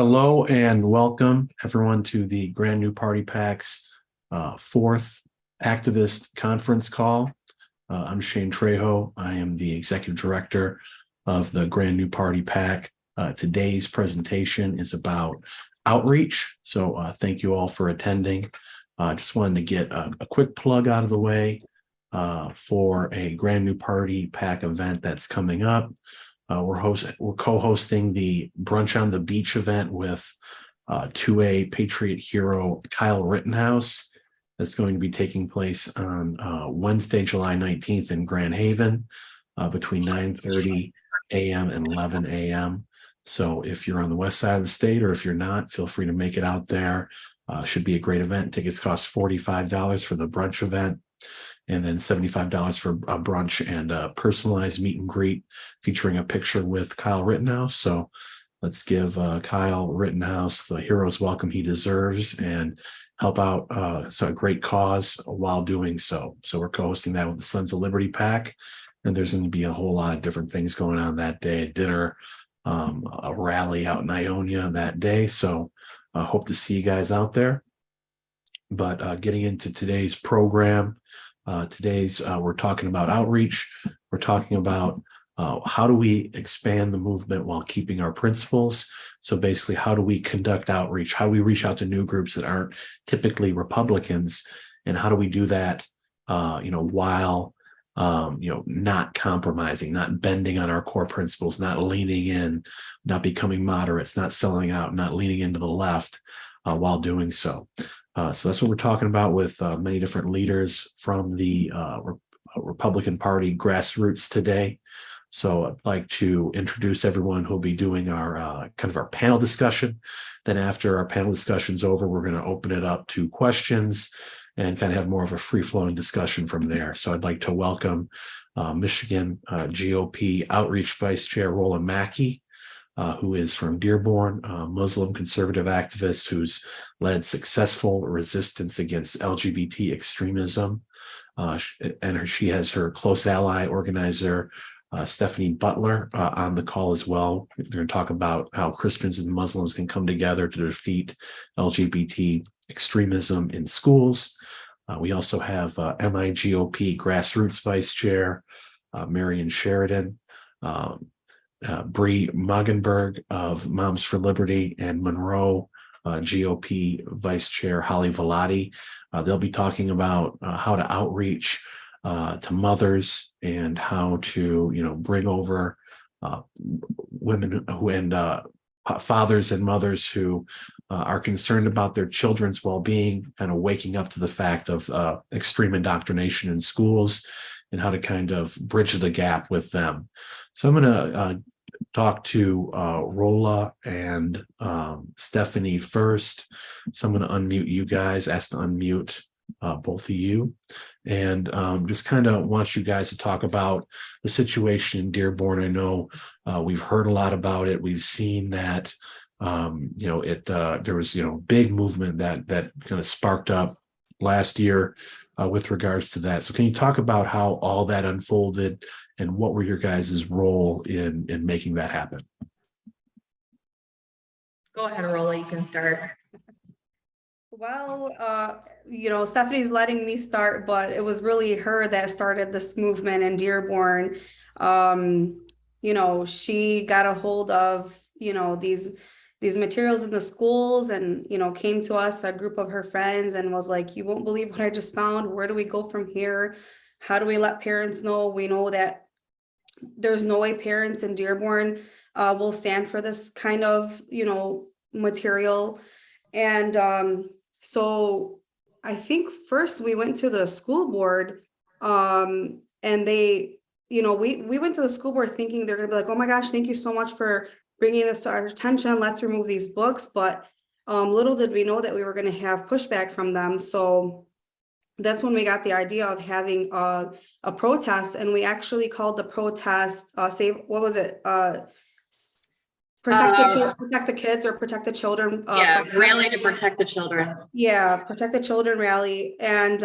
Hello and welcome everyone to the Grand New Party PAC's fourth activist conference call. I'm Shane Trejo. I am the executive director of the Grand New Party PAC. Today's presentation is about outreach. So thank you all for attending. Just wanted to get a quick plug out of the way for a Grand New Party PAC event that's coming up. We're co-hosting the Brunch on the Beach event with 2A Patriot hero Kyle Rittenhouse. That's going to be taking place on Wednesday, July 19th in Grand Haven between 9:30 a.m. and 11 a.m. So if you're on the west side of the state, or if you're not, feel free to make it out there. Should be a great event. Tickets cost $45 for the brunch event, and then $75 for a brunch and a personalized meet and greet featuring a picture with Kyle Rittenhouse. So let's give Kyle Rittenhouse the hero's welcome he deserves and help out so a great cause while doing so. So we're co-hosting that with the Sons of Liberty PAC, and there's going to be a whole lot of different things going on that day, a dinner, a rally out in Ionia that day. So I hope to see you guys out there. But getting into today's program, we're talking about outreach. We're talking about how do we expand the movement while keeping our principles. So basically, how do we conduct outreach? How do we reach out to new groups that aren't typically Republicans? And how do we do that, while, not compromising, not bending on our core principles, not leaning in, not becoming moderates, not selling out, not leaning into the left while doing so. So that's what we're talking about with many different leaders from the Republican Party Grassroots today. So I'd like to introduce everyone who'll be doing our kind of our panel discussion. Then after our panel discussion's over, we're going to open it up to questions and kind of have more of a free-flowing discussion from there. So I'd like to welcome Michigan GOP Outreach Vice Chair Rola Makki, who is from Dearborn, a Muslim conservative activist who's led successful resistance against LGBT extremism. She has her close ally organizer, Stephanie Butler, on the call as well. They're going to talk about how Christians and Muslims can come together to defeat LGBT extremism in schools. We also have MIGOP Grassroots Vice Chair, Marian Sheridan, Bree Moggenberg of Moms for Liberty, and Monroe GOP Vice Chair Holly Velati. They'll be talking about how to outreach to mothers and how to, bring over women who and fathers and mothers who are concerned about their children's well-being, kind of waking up to the fact of extreme indoctrination in schools and how to kind of bridge the gap with them. So I'm going to talk to Rola and Stephanie first. So I'm going to unmute you guys, ask to unmute both of you, and just kind of want you guys to talk about the situation in Dearborn. I know we've heard a lot about it. We've seen that, there was, big movement that kind of sparked up last year with regards to that. So can you talk about how all that unfolded and what were your guys' role in making that happen? Go ahead, Rola, you can start. Well, Stephanie's letting me start, but it was really her that started this movement in Dearborn. She got a hold of, these materials in the schools and, came to us, a group of her friends, and was like, you won't believe what I just found. Where do we go from here? How do we let parents know? We know that there's no way parents in Dearborn will stand for this kind of, material. And so I think first we went to the school board, and they, we went to the school board thinking they're going to be like, oh my gosh, thank you so much for bringing this to our attention. Let's remove these books. But little did we know that we were going to have pushback from them. So that's when we got the idea of having a protest, and we actually called the protest, Protect the kids or protect the children. Yeah, protest. rally to protect the children. Yeah, protect the children rally. And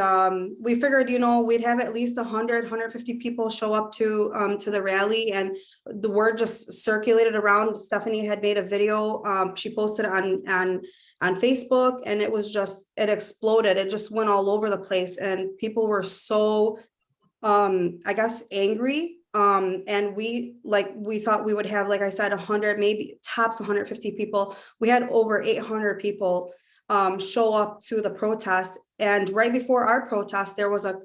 we figured, we'd have at least 150 people show up to the rally, and the word just circulated around. Stephanie had made a video. She posted on Facebook, and it exploded. It just went all over the place, and people were so I guess angry. And we thought we would have, like I said, 100, maybe tops 150 people. We had over 800 people show up to the protest. And right before our protest, there was a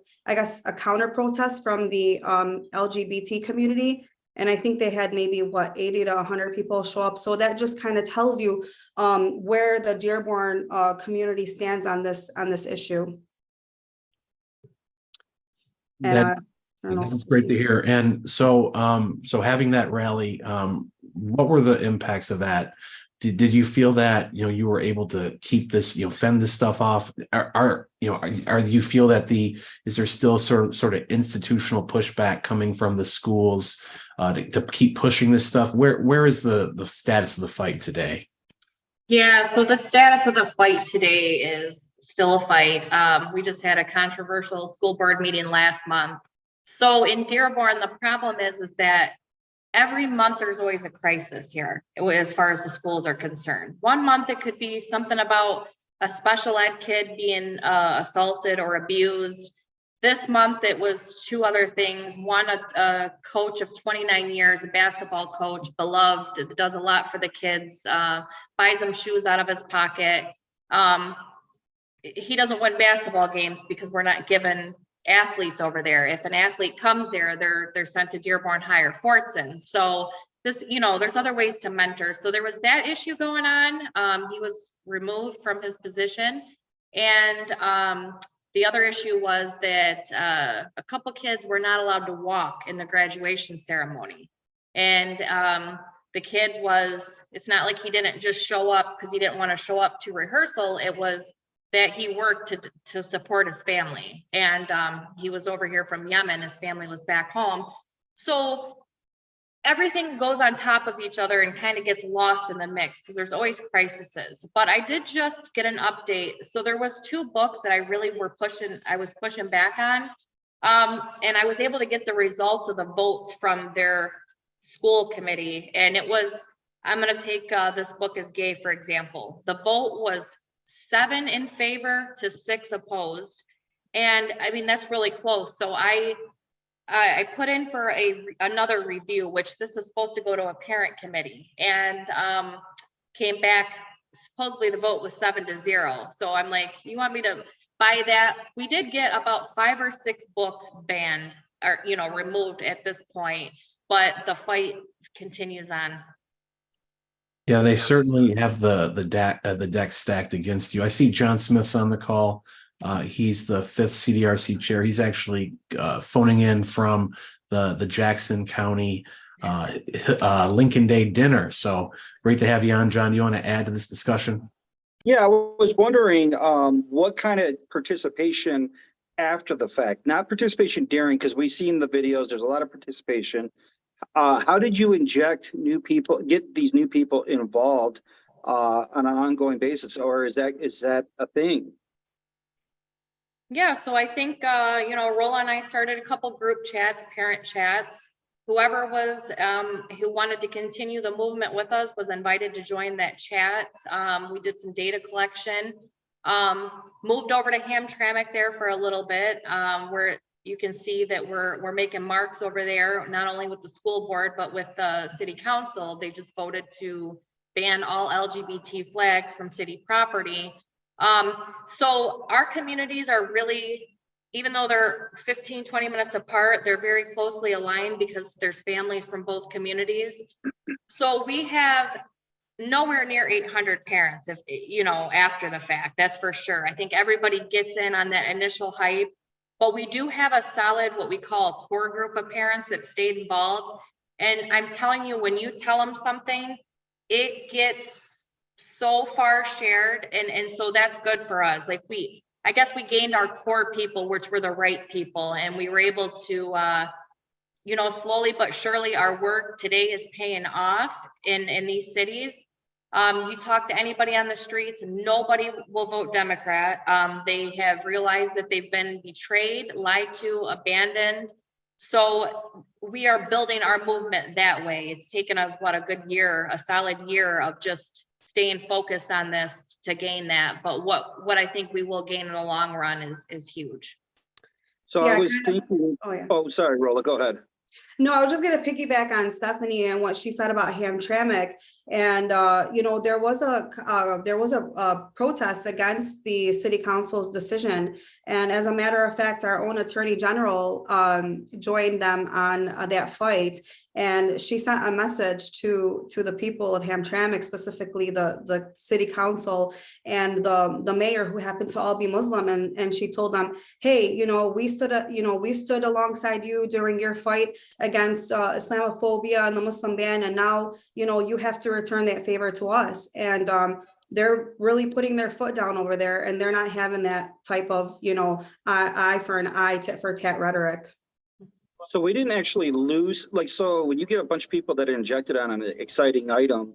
counter protest from the LGBT community. And I think they had maybe 80 to 100 people show up. So that just kind of tells you where the Dearborn community stands on this issue. And That's great to hear. And so, so having that rally, what were the impacts of that? Did you feel that, you were able to keep this, fend this stuff off? Are you feel that is there still sort of institutional pushback coming from the schools to keep pushing this stuff? Where is the status of the fight today? Yeah, so the status of the fight today is still a fight. We just had a controversial school board meeting last month. So in Dearborn, the problem is that every month there's always a crisis here as far as the schools are concerned. One month it could be something about a special ed kid being assaulted or abused. This month it was two other things. One, a coach of 29 years, a basketball coach, beloved, does a lot for the kids, buys them shoes out of his pocket. He doesn't win basketball games because we're not given athletes over there. If an athlete comes there, they're sent to Dearborn High or Fortson. So this, there's other ways to mentor. So there was that issue going on. He was removed from his position. And the other issue was that a couple kids were not allowed to walk in the graduation ceremony. And the kid it's not like he didn't just show up because he didn't want to show up to rehearsal. It was that he worked to support his family. And he was over here from Yemen. His family was back home. So everything goes on top of each other and kind of gets lost in the mix because there's always crises. But I did just get an update. So there was two books that I really was pushing back on. And I was able to get the results of the votes from their school committee. And I'm going to take this book as gay, for example. The vote was 7 in favor to 6 opposed. And I mean, that's really close. So I put in for another review, which this is supposed to go to a parent committee, and came back, supposedly the vote was 7-0. So I'm like, you want me to buy that? We did get about 5 or 6 books banned or, removed at this point, but the fight continues on. Yeah, they certainly have the deck stacked against you. I see John Smith's on the call. He's the 5th CDRC chair. He's actually phoning in from the Jackson County Lincoln Day dinner. So great to have you on, John. Do you want to add to this discussion? Yeah, I was wondering what kind of participation after the fact, not participation during, because we've seen the videos. There's a lot of participation. How did you get these new people involved on an ongoing basis, or is that a thing? Yeah, so I think, Rola and I started a couple group chats, parent chats. Whoever was, who wanted to continue the movement with us was invited to join that chat. We did some data collection, moved over to Hamtramck there for a little bit, where you can see that we're making marks over there, not only with the school board, but with the city council. They just voted to ban all LGBT flags from city property. So our communities are really, even though they're 15-20 minutes apart, they're very closely aligned because there's families from both communities. So we have nowhere near 800 parents, if after the fact, that's for sure. I think everybody gets in on that initial hype, but we do have a solid, what we call a core group of parents that stayed involved. And I'm telling you, when you tell them something, it gets so far shared. And so that's good for us. Like I guess we gained our core people, which were the right people. And we were able to, you know, slowly but surely our work today is paying off in these cities. You talk to anybody on the streets, nobody will vote Democrat. They have realized that they've been betrayed, lied to, abandoned. So we are building our movement that way. It's taken us, what, a good year, a solid year of just staying focused on this to gain that. But what I think we will gain in the long run is huge. So Yeah, I was kind of- thinking, Oh, yeah. oh, sorry, Rola, go ahead. No, I was just gonna piggyback on Stephanie and what she said about Hamtramck. And, you know, there was a protest against the city council's decision. And as a matter of fact, our own attorney general joined them on that fight. And she sent a message to the people of Hamtramck, specifically the city council and the mayor, who happened to all be Muslim. And she told them, hey, you know, we stood alongside you during your fight against Islamophobia and the Muslim ban, and now, you know, you have to return that favor to us. And they're really putting their foot down over there, and they're not having that type of, you know, eye for an eye, tit for tat rhetoric. So we didn't actually lose, like, so when you get a bunch of people that are injected on an exciting item,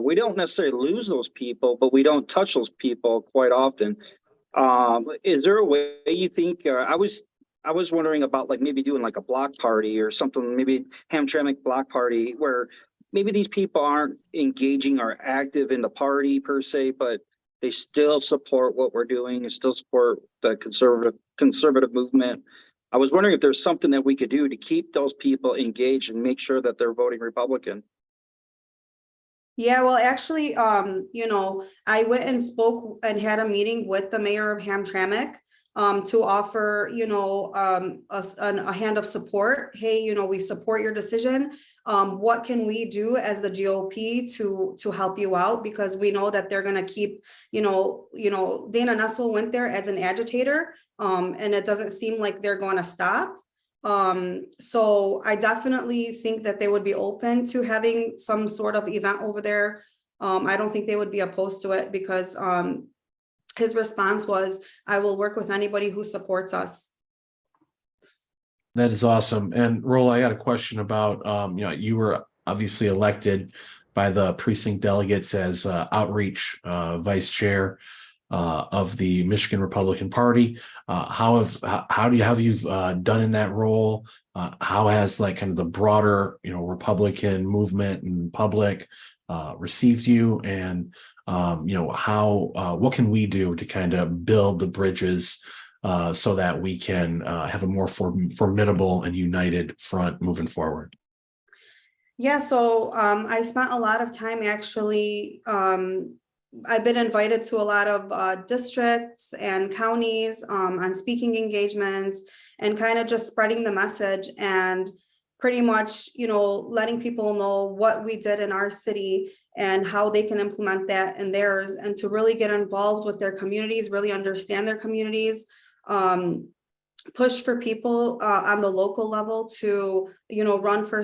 we don't necessarily lose those people, but we don't touch those people quite often. Is there a way you think, I was wondering about like maybe doing like a block party or something, maybe Hamtramck block party, where maybe these people aren't engaging or active in the party per se, but they still support what we're doing and still support the conservative movement. I was wondering if there's something that we could do to keep those people engaged and make sure that they're voting Republican. Yeah, well, actually, you know, I went and spoke and had a meeting with the mayor of Hamtramck to offer, you know, a hand of support. Hey, you know, we support your decision. What can we do as the GOP to help you out? Because we know that they're going to keep, you know, Dana Nessel went there as an agitator, and it doesn't seem like they're going to stop. So I definitely think that they would be open to having some sort of event over there. I don't think they would be opposed to it, because his response was, I will work with anybody who supports us. That is awesome. And Rola, I got a question about, you know, you were obviously elected by the precinct delegates as outreach vice chair of the Michigan Republican Party. How have you done in that role? How has like kind of the broader, you know, Republican movement and public received you? And you know, what can we do to kind of build the bridges so that we can have a more formidable and united front moving forward? Yeah, so I spent a lot of time actually. I've been invited to a lot of districts and counties on speaking engagements, and kind of just spreading the message and pretty much, you know, letting people know what we did in our city and how they can implement that in theirs, and to really get involved with their communities, really understand their communities, push for people on the local level to, you know, run for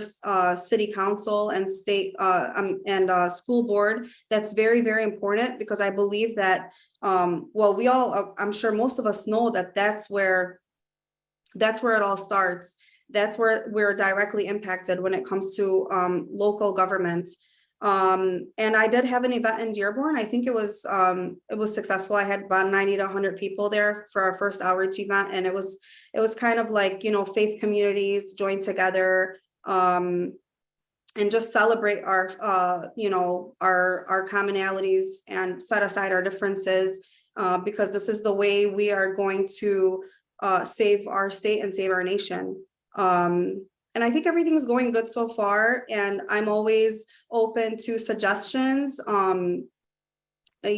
city council and state and school board. That's very, very important, because I believe that, well, we all, I'm sure most of us know that that's where it all starts. That's where we're directly impacted when it comes to local government. And I did have an event in Dearborn. I think it was successful. I had about 90 to 100 people there for our first outreach event. And it was kind of like, you know, faith communities joined together and just celebrate our, you know, our commonalities and set aside our differences, because this is the way we are going to save our state and save our nation. And I think everything is going good so far, and I'm always open to suggestions. You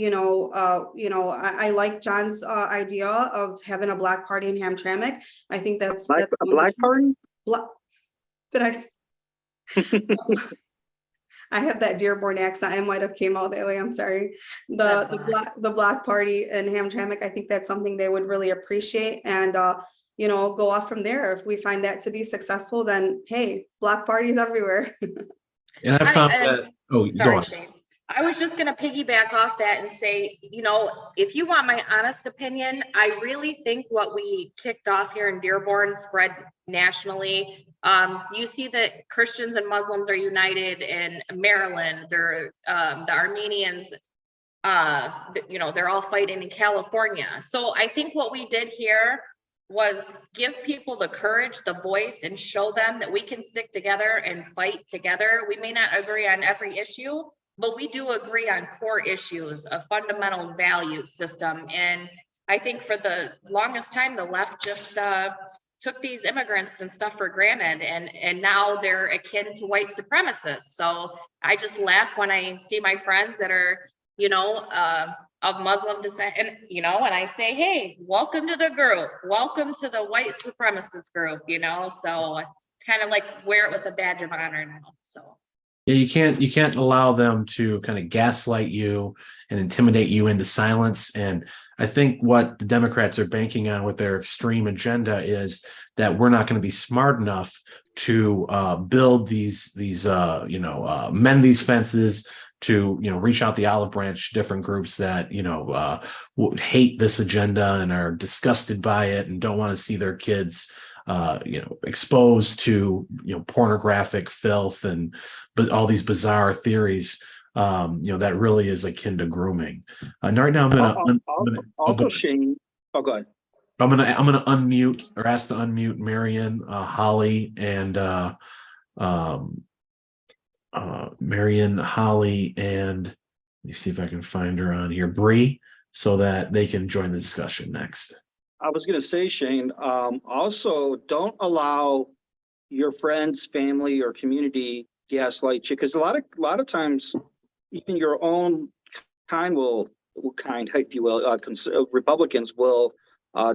know, I like John's idea of having a black party in Hamtramck. I think that's Like a black party? Did I? I have that Dearborn accent. I might have came all that way. I'm sorry. The black party in Hamtramck. I think that's something they would really appreciate, and you know, go off from there. If we find that to be successful, then hey, block parties everywhere. And I found that, oh, go on. Shane. I was just gonna piggyback off that and say, you know, if you want my honest opinion, I really think what we kicked off here in Dearborn spread nationally. You see that Christians and Muslims are united in Maryland. They're the Armenians, you know, they're all fighting in California. So I think what we did here was give people the courage, the voice, and show them that we can stick together and fight together. We may not agree on every issue, but we do agree on core issues, a fundamental value system. And I think for the longest time, the left just took these immigrants and stuff for granted, and now they're akin to white supremacists. So I just laugh when I see my friends that are, you know, of Muslim descent, and you know, and I say, hey, welcome to the group, welcome to the white supremacist group, you know. So it's kind of like wear it with a badge of honor now. So Yeah, you can't allow them to kind of gaslight you and intimidate you into silence. And I think what the Democrats are banking on with their extreme agenda is that we're not going to be smart enough to build these mend these fences, to reach out the olive branch to different groups that would hate this agenda and are disgusted by it and don't want to see their kids exposed to pornographic filth but all these bizarre theories that really is akin to grooming. And right now Shane. Oh, go ahead. I'm gonna unmute or ask to unmute Marian, Holly, and Marian, Holly, and let me see if I can find her on here, Bree, so that they can join the discussion next. I was going to say, Shane, also don't allow your friends, family, or community gaslight you, because a lot of times even your own kind if you will, Republicans will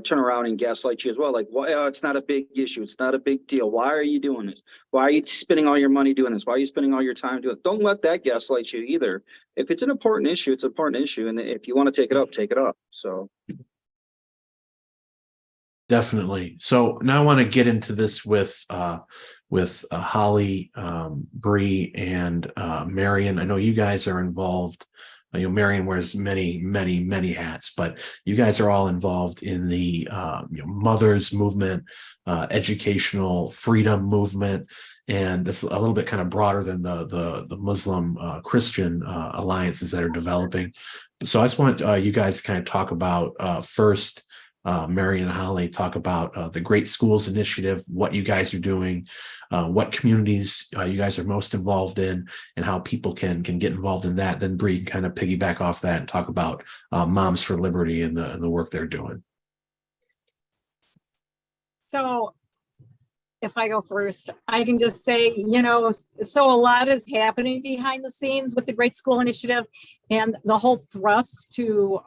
turn around and gaslight you as well. Like, well, it's not a big issue. It's not a big deal. Why are you doing this? Why are you spending all your money doing this? Why are you spending all your time doing it? Don't let that gaslight you either. If it's an important issue, it's an important issue. And if you want to take it up, take it up. So. Definitely. So now I want to get into this with Holly, Bree, and Marian. I know you guys are involved. Marian wears many hats, but you guys are all involved in the mothers movement, educational freedom movement, and it's a little bit kind of broader than the Muslim Christian alliances that are developing. So I just want you guys to kind of talk about first. Marian and Holly, talk about the Great Schools Initiative, what you guys are doing, what communities you guys are most involved in, and how people can get involved in that. Then Bree can kind of piggyback off that and talk about Moms for Liberty and the work they're doing. So if I go first, I can just say, so a lot is happening behind the scenes with the Great School Initiative, and the whole thrust to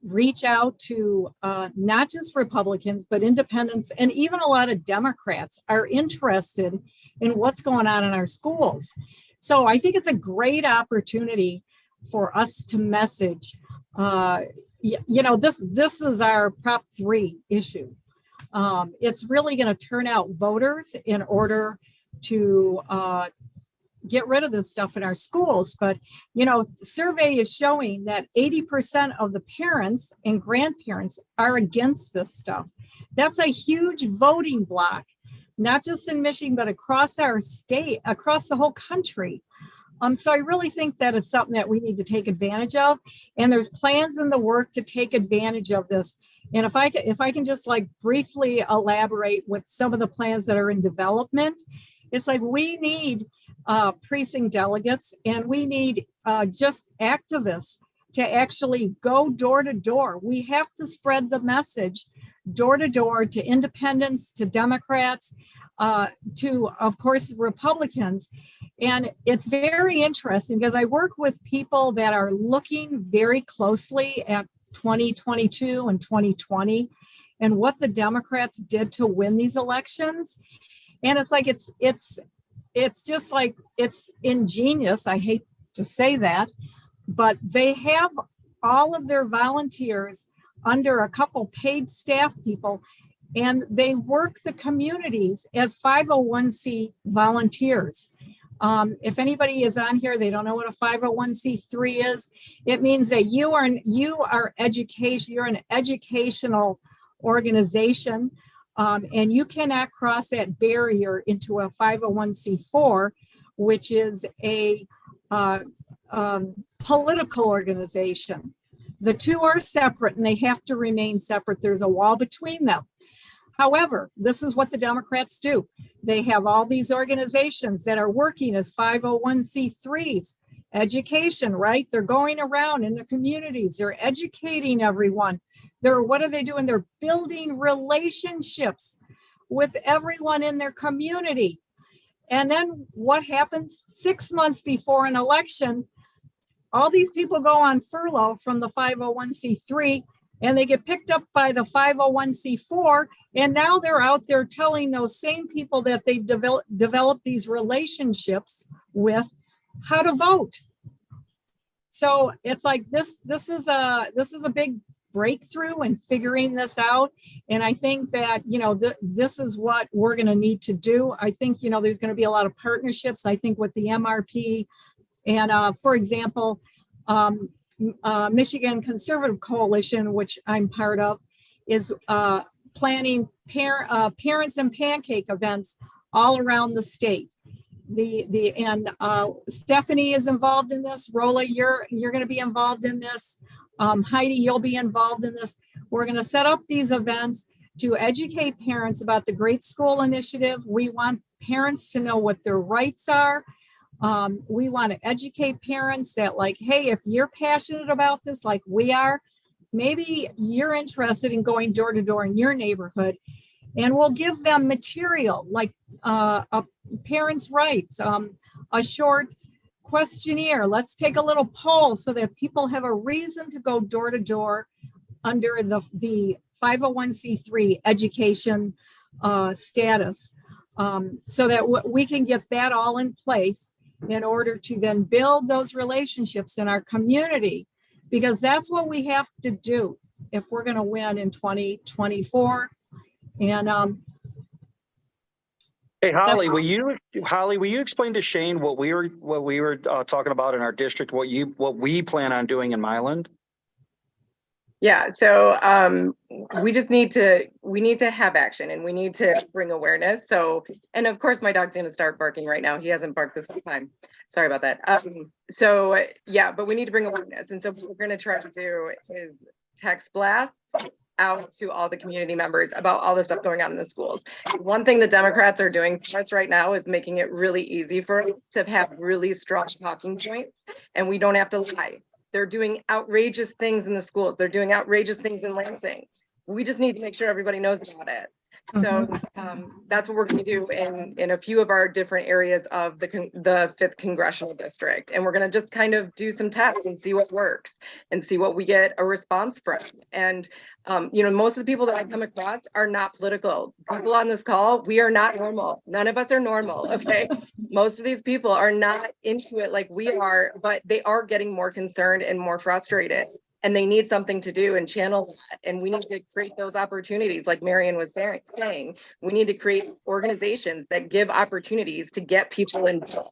reach out to not just Republicans, but independents, and even a lot of Democrats are interested in what's going on in our schools. So I think it's a great opportunity for us to message, this is our Prop 3 issue. It's really going to turn out voters in order to get rid of this stuff in our schools. But, survey is showing that 80% of the parents and grandparents are against this stuff. That's a huge voting block, not just in Michigan, but across our state, across the whole country. So I really think that it's something that we need to take advantage of. And there's plans in the work to take advantage of this. And if I can just briefly elaborate with some of the plans that are in development, it's we need precinct delegates, and we need just activists to actually go door to door. We have to spread the message door to door to independents, to Democrats, to, of course, Republicans. And it's very interesting because I work with people that are looking very closely at 2022 and 2020 and what the Democrats did to win these elections. And it's just it's ingenious. I hate to say that, but they have all of their volunteers under a couple paid staff people, and they work the communities as 501c volunteers. If anybody is on here, they don't know what a 501c3 is. It means that you're an educational organization, and you cannot cross that barrier into a 501c4, which is a political organization. The two are separate and they have to remain separate. There's a wall between them. However, this is what the Democrats do. They have all these organizations that are working as 501c3s. Education, right? They're going around in the communities. They're educating everyone. What are they doing? They're building relationships with everyone in their community. And then what happens 6 months before an election? All these people go on furlough from the 501c3 and they get picked up by the 501c4. And now they're out there telling those same people that they developed these relationships with how to vote. So it's like this is a big breakthrough in figuring this out. And I think that, this is what we're going to need to do. I think, there's going to be a lot of partnerships, I think, with the MRP. And for example, Michigan Conservative Coalition, which I'm part of, is planning parents and pancake events all around the state. Stephanie is involved in this. Rola, you're going to be involved in this. Heidi, you'll be involved in this. We're going to set up these events to educate parents about the Great School Initiative. We want parents to know what their rights are. We want to educate parents that, like, hey, if you're passionate about this, like we are, maybe you're interested in going door to door in your neighborhood, and we'll give them material like a parents' rights, a short questionnaire. Let's take a little poll so that people have a reason to go door to door under the 501c3 education status, so that we can get that all in place in order to then build those relationships in our community, because that's what we have to do if we're going to win in 2024. And hey, Holly, will you explain to Shane what we were talking about in our district, what we plan on doing in Milan? Yeah, so we need to have action, and we need to bring awareness. So, and of course my dog's gonna start barking right now. He hasn't barked this whole time. Sorry about that. So yeah, but we need to bring awareness. And so what we're gonna try to do is text blasts out to all the community members about all the stuff going on in the schools. One thing the Democrats are doing for us right now is making it really easy for us to have really strong talking points, and we don't have to lie. They're doing outrageous things in the schools. They're doing outrageous things in Lansing. We just need to make sure everybody knows about it. So that's what we're going to do in a few of our different areas of the 5th congressional district. And we're going to just kind of do some tests and see what works and see what we get a response from. And, most of the people that I come across are not political. People on this call, we are not normal. None of us are normal, okay? Most of these people are not into it like we are, but they are getting more concerned and more frustrated. And they need something to do and channel that. And we need to create those opportunities, like Marian was saying. We need to create organizations that give opportunities to get people involved.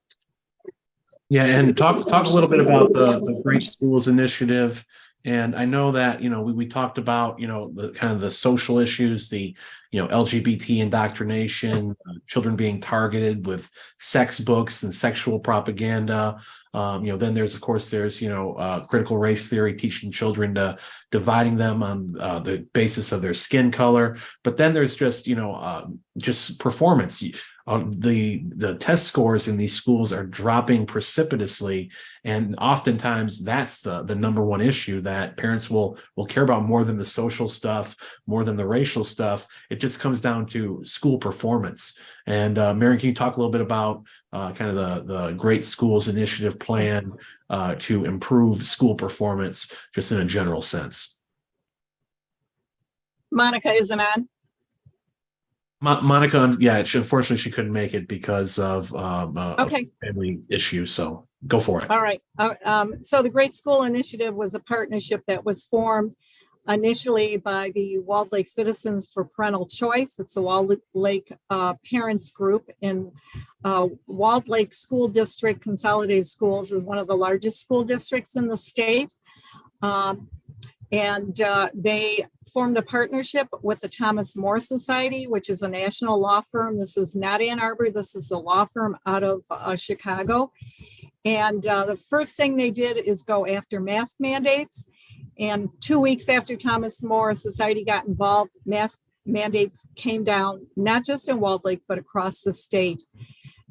Yeah, and talk a little bit about the Great Schools Initiative. And I know that, we talked about, the kind of the social issues, the, LGBT indoctrination, children being targeted with sex books and sexual propaganda. Then there's critical race theory, teaching children to dividing them on the basis of their skin color. But then there's just performance. The test scores in these schools are dropping precipitously, and oftentimes that's the number one issue that parents will care about more than the social stuff, more than the racial stuff. It just comes down to school performance. And Marian, can you talk a little bit about kind of the Great Schools Initiative plan to improve school performance, just in a general sense? Monica isn't on. Monica, yeah, unfortunately she couldn't make it because of Okay. a family issue. So go for it. All right. So the Great School Initiative was a partnership that was formed initially by the Walled Lake Citizens for Parental Choice. It's a Walled Lake parents group, and Walled Lake School District Consolidated Schools is one of the largest school districts in the state. They formed a partnership with the Thomas More Society, which is a national law firm. This is not Ann Arbor. This is a law firm out of Chicago. And the first thing they did is go after mask mandates. And 2 weeks after Thomas More Society got involved, mask mandates came down, not just in Walled Lake, but across the state.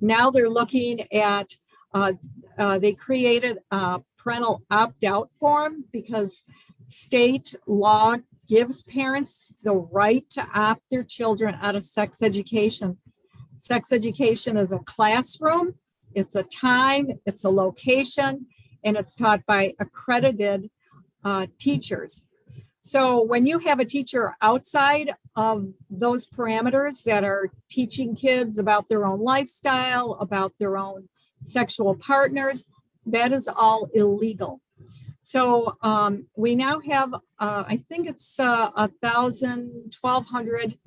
Now they're looking at, they created a parental opt-out form because state law gives parents the right to opt their children out of sex education. Sex education is a classroom, it's a time, it's a location, and it's taught by accredited teachers. So when you have a teacher outside of those parameters that are teaching kids about their own lifestyle, about their own sexual partners, that is all illegal. So we now have, I think it's 1,200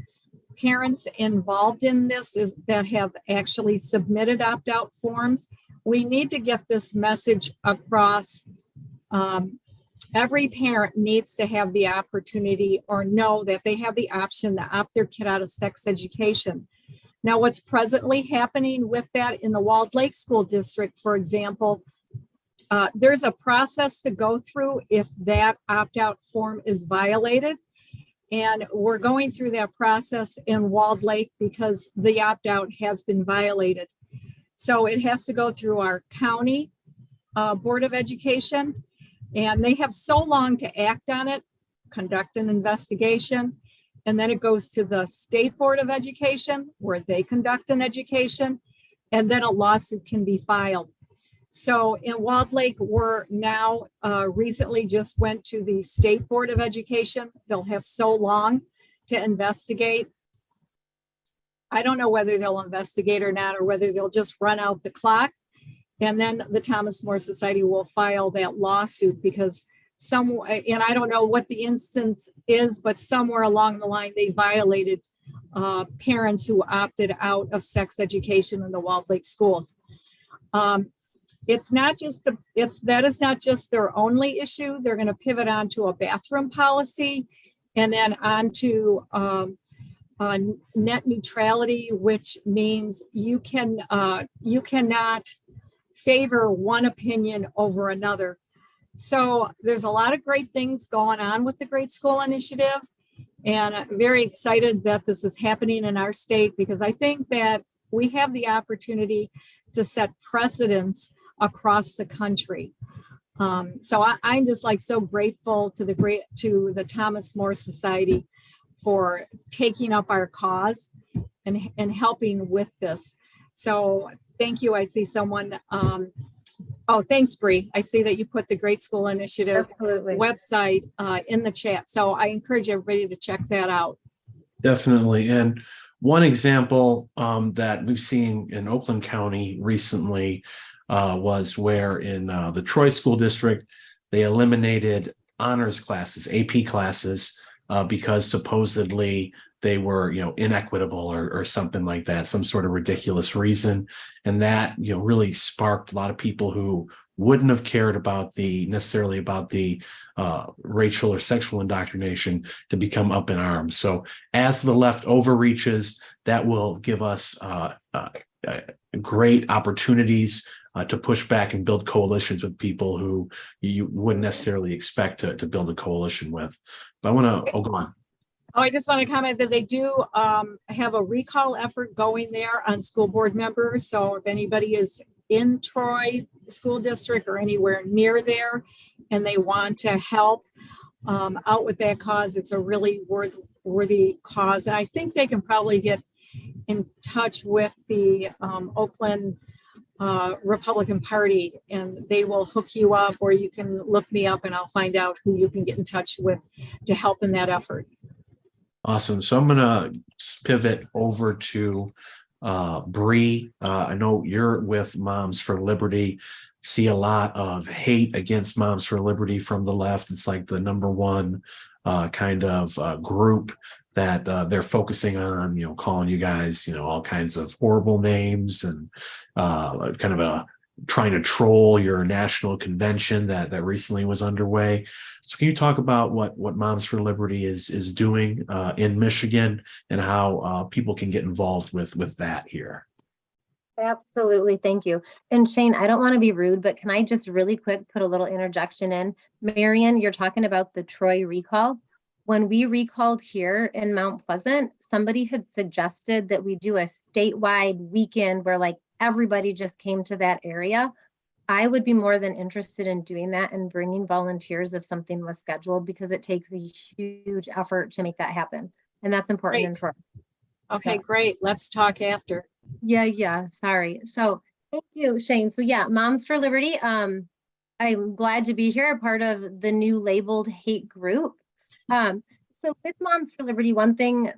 parents involved in this that have actually submitted opt-out forms. We need to get this message across. Every parent needs to have the opportunity or know that they have the option to opt their kid out of sex education. Now, what's presently happening with that in the Walled Lake School District, for example, there's a process to go through if that opt-out form is violated. And we're going through that process in Walled Lake because the opt-out has been violated. So it has to go through our county Board of Education, and they have so long to act on it, conduct an investigation, and then it goes to the State Board of Education where they conduct an education, and then a lawsuit can be filed. So in Walled Lake, we're now recently just went to the State Board of Education. They'll have so long to investigate. I don't know whether they'll investigate or not, or whether they'll just run out the clock. And then the Thomas More Society will file that lawsuit because and I don't know what the instance is, but somewhere along the line, they violated parents who opted out of sex education in the Walled Lake schools. It's not just that is not just their only issue. They're going to pivot onto a bathroom policy and then onto net neutrality, which means you cannot favor one opinion over another. So there's a lot of great things going on with the Great School Initiative. And I'm very excited that this is happening in our state because I think that we have the opportunity to set precedents across the country. So I'm just like so grateful to the Thomas More Society for taking up our cause and helping with this. So thank you. I see someone. Oh, thanks, Bree. I see that you put the Great School Initiative website in the chat. So I encourage everybody to check that out. Definitely. And one example that we've seen in Oakland County recently was where in the Troy School District, they eliminated honors classes, AP classes, because supposedly they were, inequitable or something like that, some sort of ridiculous reason. And that, really sparked a lot of people who wouldn't have cared about necessarily about the racial or sexual indoctrination to become up in arms. So as the left overreaches, that will give us great opportunities to push back and build coalitions with people who you wouldn't necessarily expect to build a coalition with. But I want to, go on. Oh, I just want to comment that they do have a recall effort going there on school board members. So if anybody is in Troy School District or anywhere near there and they want to help out with that cause, it's a really worthy cause. And I think they can probably get in touch with the Oakland Republican Party and they will hook you up, or you can look me up and I'll find out who you can get in touch with to help in that effort. Awesome. So I'm going to pivot over to Bree, I know you're with Moms for Liberty. See a lot of hate against Moms for Liberty from the left. It's like the number one kind of group that they're focusing on, calling you guys, all kinds of horrible names and kind of trying to troll your national convention that recently was underway. So can you talk about what Moms for Liberty is doing in Michigan and how people can get involved with that here? Absolutely. Thank you. And Shane, I don't want to be rude, but can I just really quick put a little interjection in? Marian, you're talking about the Troy recall. When we recalled here in Mount Pleasant, somebody had suggested that we do a statewide weekend where like everybody just came to that area. I would be more than interested in doing that and bringing volunteers if something was scheduled, because it takes a huge effort to make that happen. And that's important in Troy. Okay, great. Let's talk after. Yeah. Sorry. So thank you, Shane. So yeah, Moms for Liberty. I'm glad to be here, a part of the new labeled hate group. So with Moms for Liberty, one thing,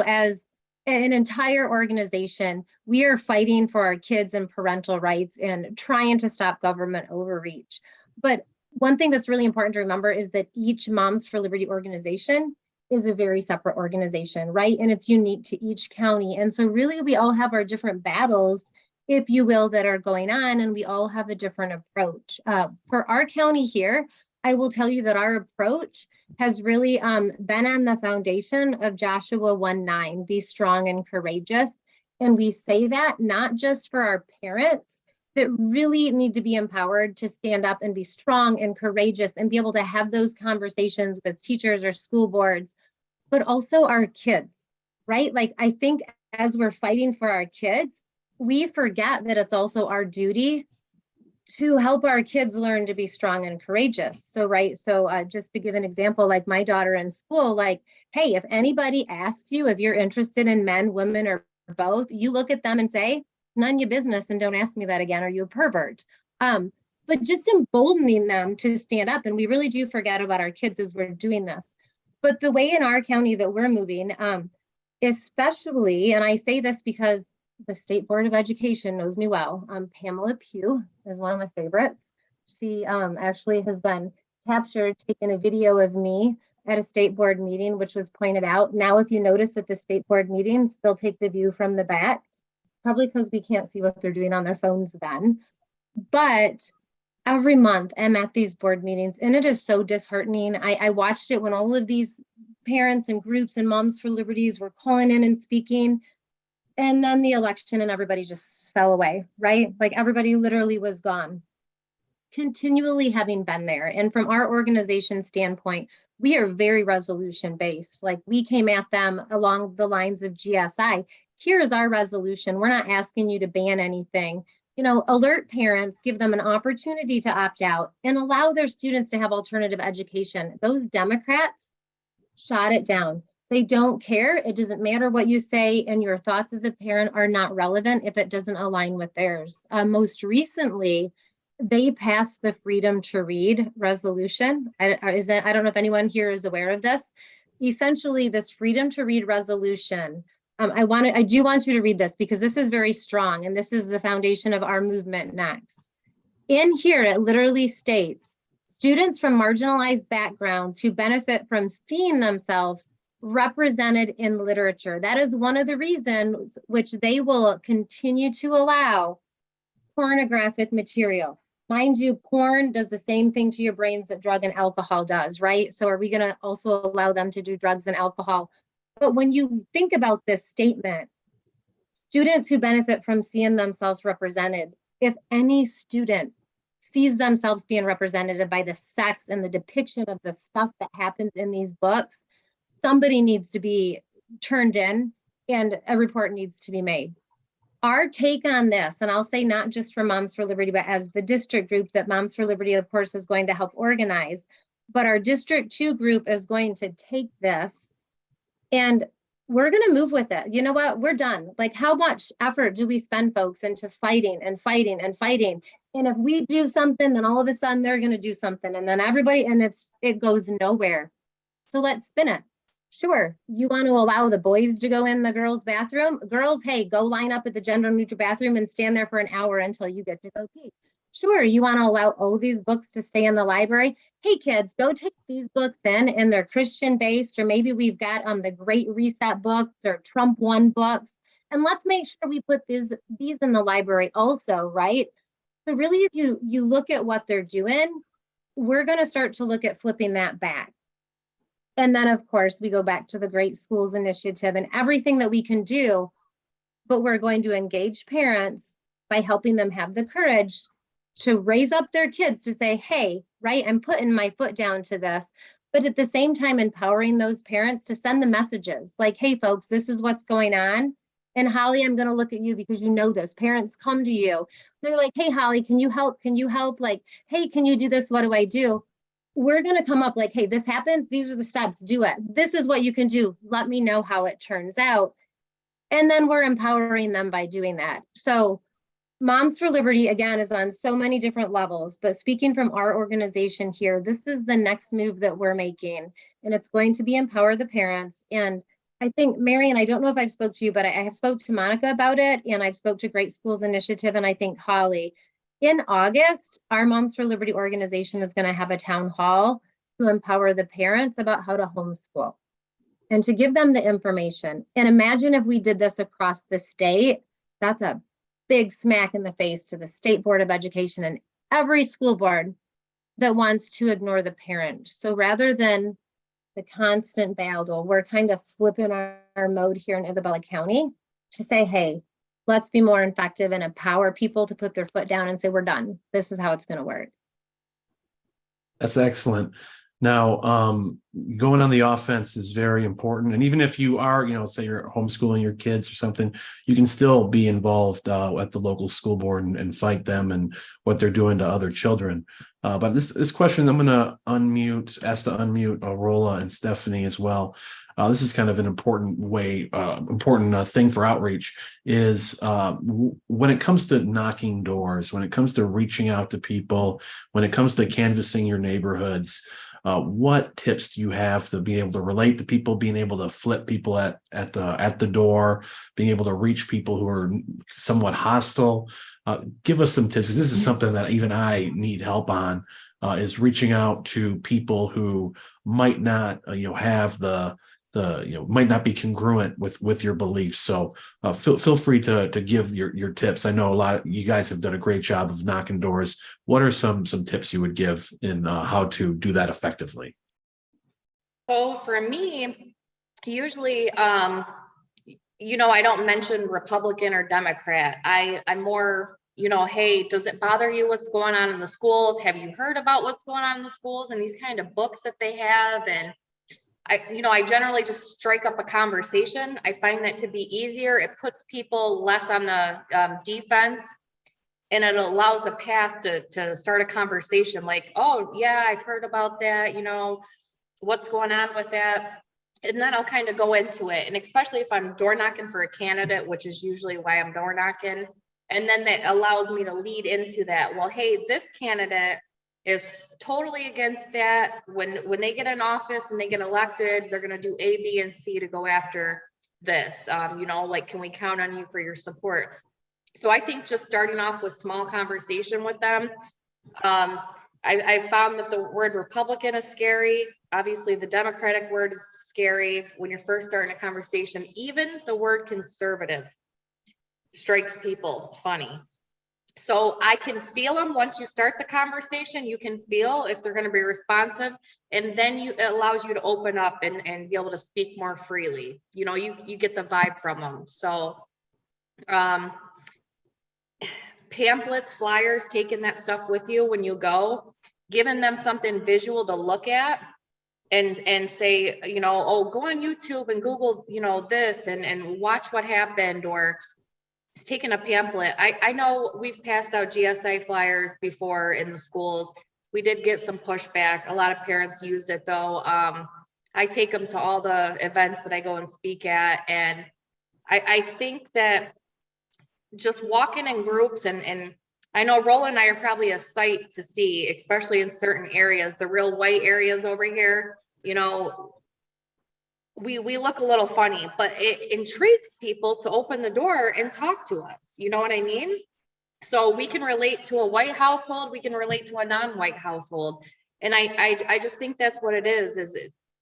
as an entire organization, we are fighting for our kids and parental rights and trying to stop government overreach. But one thing that's really important to remember is that each Moms for Liberty organization is a very separate organization, right? And it's unique to each county. And so really we all have our different battles, if you will, that are going on, and we all have a different approach. For our county here, I will tell you that our approach has really been on the foundation of Joshua 1:9, be strong and courageous. And we say that not just for our parents that really need to be empowered to stand up and be strong and courageous and be able to have those conversations with teachers or school boards, but also our kids, right? Like, I think as we're fighting for our kids, we forget that it's also our duty to help our kids learn to be strong and courageous. So, right. So just to give an example, like my daughter in school, like, hey, if anybody asks you if you're interested in men, women, or both, you look at them and say, none of your business, and don't ask me that again. Are you a pervert? But just emboldening them to stand up. And we really do forget about our kids as we're doing this. But the way in our county that we're moving, especially, and I say this because the State Board of Education knows me well. Pamela Pugh is one of my favorites. She actually has been captured taking a video of me at a state board meeting, which was pointed out. Now, if you notice at the state board meetings, they'll take the view from the back, probably because we can't see what they're doing on their phones then. But every month I'm at these board meetings, and it is so disheartening. I watched it when all of these parents and groups and Moms for Liberties were calling in and speaking. And then the election and everybody just fell away, right? Like everybody literally was gone. Continually having been there. And from our organization standpoint, we are very resolution based. Like we came at them along the lines of GSI. Here is our resolution. We're not asking you to ban anything. Alert parents, give them an opportunity to opt out and allow their students to have alternative education. Those Democrats shot it down. They don't care. It doesn't matter what you say, and your thoughts as a parent are not relevant if it doesn't align with theirs. Most recently, they passed the Freedom to Read resolution. I don't know if anyone here is aware of this. Essentially, this Freedom to Read resolution, I do want you to read this because this is very strong, and this is the foundation of our movement next. In here, it literally states, students from marginalized backgrounds who benefit from seeing themselves represented in literature. That is one of the reasons which they will continue to allow pornographic material. Mind you, porn does the same thing to your brains that drug and alcohol does, right? So are we going to also allow them to do drugs and alcohol? But when you think about this statement, students who benefit from seeing themselves represented, if any student sees themselves being represented by the sex and the depiction of the stuff that happens in these books, somebody needs to be turned in and a report needs to be made. Our take on this, and I'll say not just for Moms for Liberty, but as the district group that Moms for Liberty, of course, is going to help organize, but our District 2 group is going to take this and we're going to move with it. You know what? We're done. Like, how much effort do we spend, folks, into fighting and fighting and fighting? And if we do something, then all of a sudden they're going to do something, and then everybody, and it goes nowhere. So let's spin it. Sure, you want to allow the boys to go in the girls' bathroom? Girls, hey, go line up at the gender neutral bathroom and stand there for an hour until you get to go pee. Sure, you want to allow all these books to stay in the library? Hey, kids, go take these books in, and they're Christian based, or maybe we've got the Great Reset books or Trump One books, and let's make sure we put these in the library also, right? So really, if you look at what they're doing, we're going to start to look at flipping that back. And then, of course, we go back to the Great Schools Initiative and everything that we can do, but we're going to engage parents by helping them have the courage to raise up their kids to say, hey, right, I'm putting my foot down to this, but at the same time, empowering those parents to send the messages like, hey, folks, this is what's going on. And Holly, I'm going to look at you because you know this. Parents come to you. They're like, hey, Holly, can you help? Can you help? Like, hey, can you do this? What do I do? We're going to come up like, hey, this happens. These are the steps. Do it. This is what you can do. Let me know how it turns out. And then we're empowering them by doing that. So Moms for Liberty, again, is on so many different levels. But speaking from our organization here, this is the next move that we're making. And it's going to be empower the parents. And I think, Marian, I don't know if I've spoke to you, but I have spoke to Monica about it. And I've spoke to Great Schools Initiative. And I think Holly. In August, our Moms for Liberty organization is going to have a town hall to empower the parents about how to homeschool and to give them the information. And imagine if we did this across the state. That's a big smack in the face to the State Board of Education and every school board that wants to ignore the parent. So rather than the constant battle, we're kind of flipping our mode here in Isabella County to say, hey, let's be more effective and empower people to put their foot down and say, we're done. This is how it's going to work. That's excellent. Now, going on the offense is very important. And even if you are, say you're homeschooling your kids or something, you can still be involved at the local school board and fight them and what they're doing to other children. But this question, I'm going to ask to unmute Rola and Stephanie as well. This is kind of an important thing for outreach is when it comes to knocking doors, when it comes to reaching out to people, when it comes to canvassing your neighborhoods, what tips do you have to be able to relate to people, being able to flip people at the door, being able to reach people who are somewhat hostile? Give us some tips, because this is something that even I need help on, is reaching out to people who might not, have might not be congruent with your beliefs. So feel free to give your tips. I know a lot of you guys have done a great job of knocking doors. What are some tips you would give in how to do that effectively? So for me, usually, I don't mention Republican or Democrat. I'm more, hey, does it bother you what's going on in the schools? Have you heard about what's going on in the schools and these kind of books that they have? And I generally just strike up a conversation. I find that to be easier. It puts people less on the defense, and it allows a path to start a conversation like, oh yeah, I've heard about that, what's going on with that? And then I'll kind of go into it. And especially if I'm door knocking for a candidate, which is usually why I'm door knocking. And then that allows me to lead into that. Well, hey, this candidate is totally against that. When they get in office and they get elected, they're going to do A, B, and C to go after this. Can we count on you for your support? So I think just starting off with small conversation with them. I found that the word Republican is scary. Obviously, the Democratic word is scary when you're first starting a conversation. Even the word conservative strikes people funny. So I can feel them once you start the conversation. You can feel if they're going to be responsive, and then it allows you to open up and be able to speak more freely. You get the vibe from them. So pamphlets, flyers, taking that stuff with you when you go, giving them something visual to look at and say, go on YouTube and Google, this and watch what happened, or taking a pamphlet. I know we've passed out GSA flyers before in the schools. We did get some pushback. A lot of parents used it though. I take them to all the events that I go and speak at. And I think that just walking in groups and I know Rola and I are probably a sight to see, especially in certain areas, the real white areas over here, we look a little funny, but it intrigues people to open the door and talk to us. You know what I mean? So we can relate to a white household, we can relate to a non-white household. And I just think that's what it is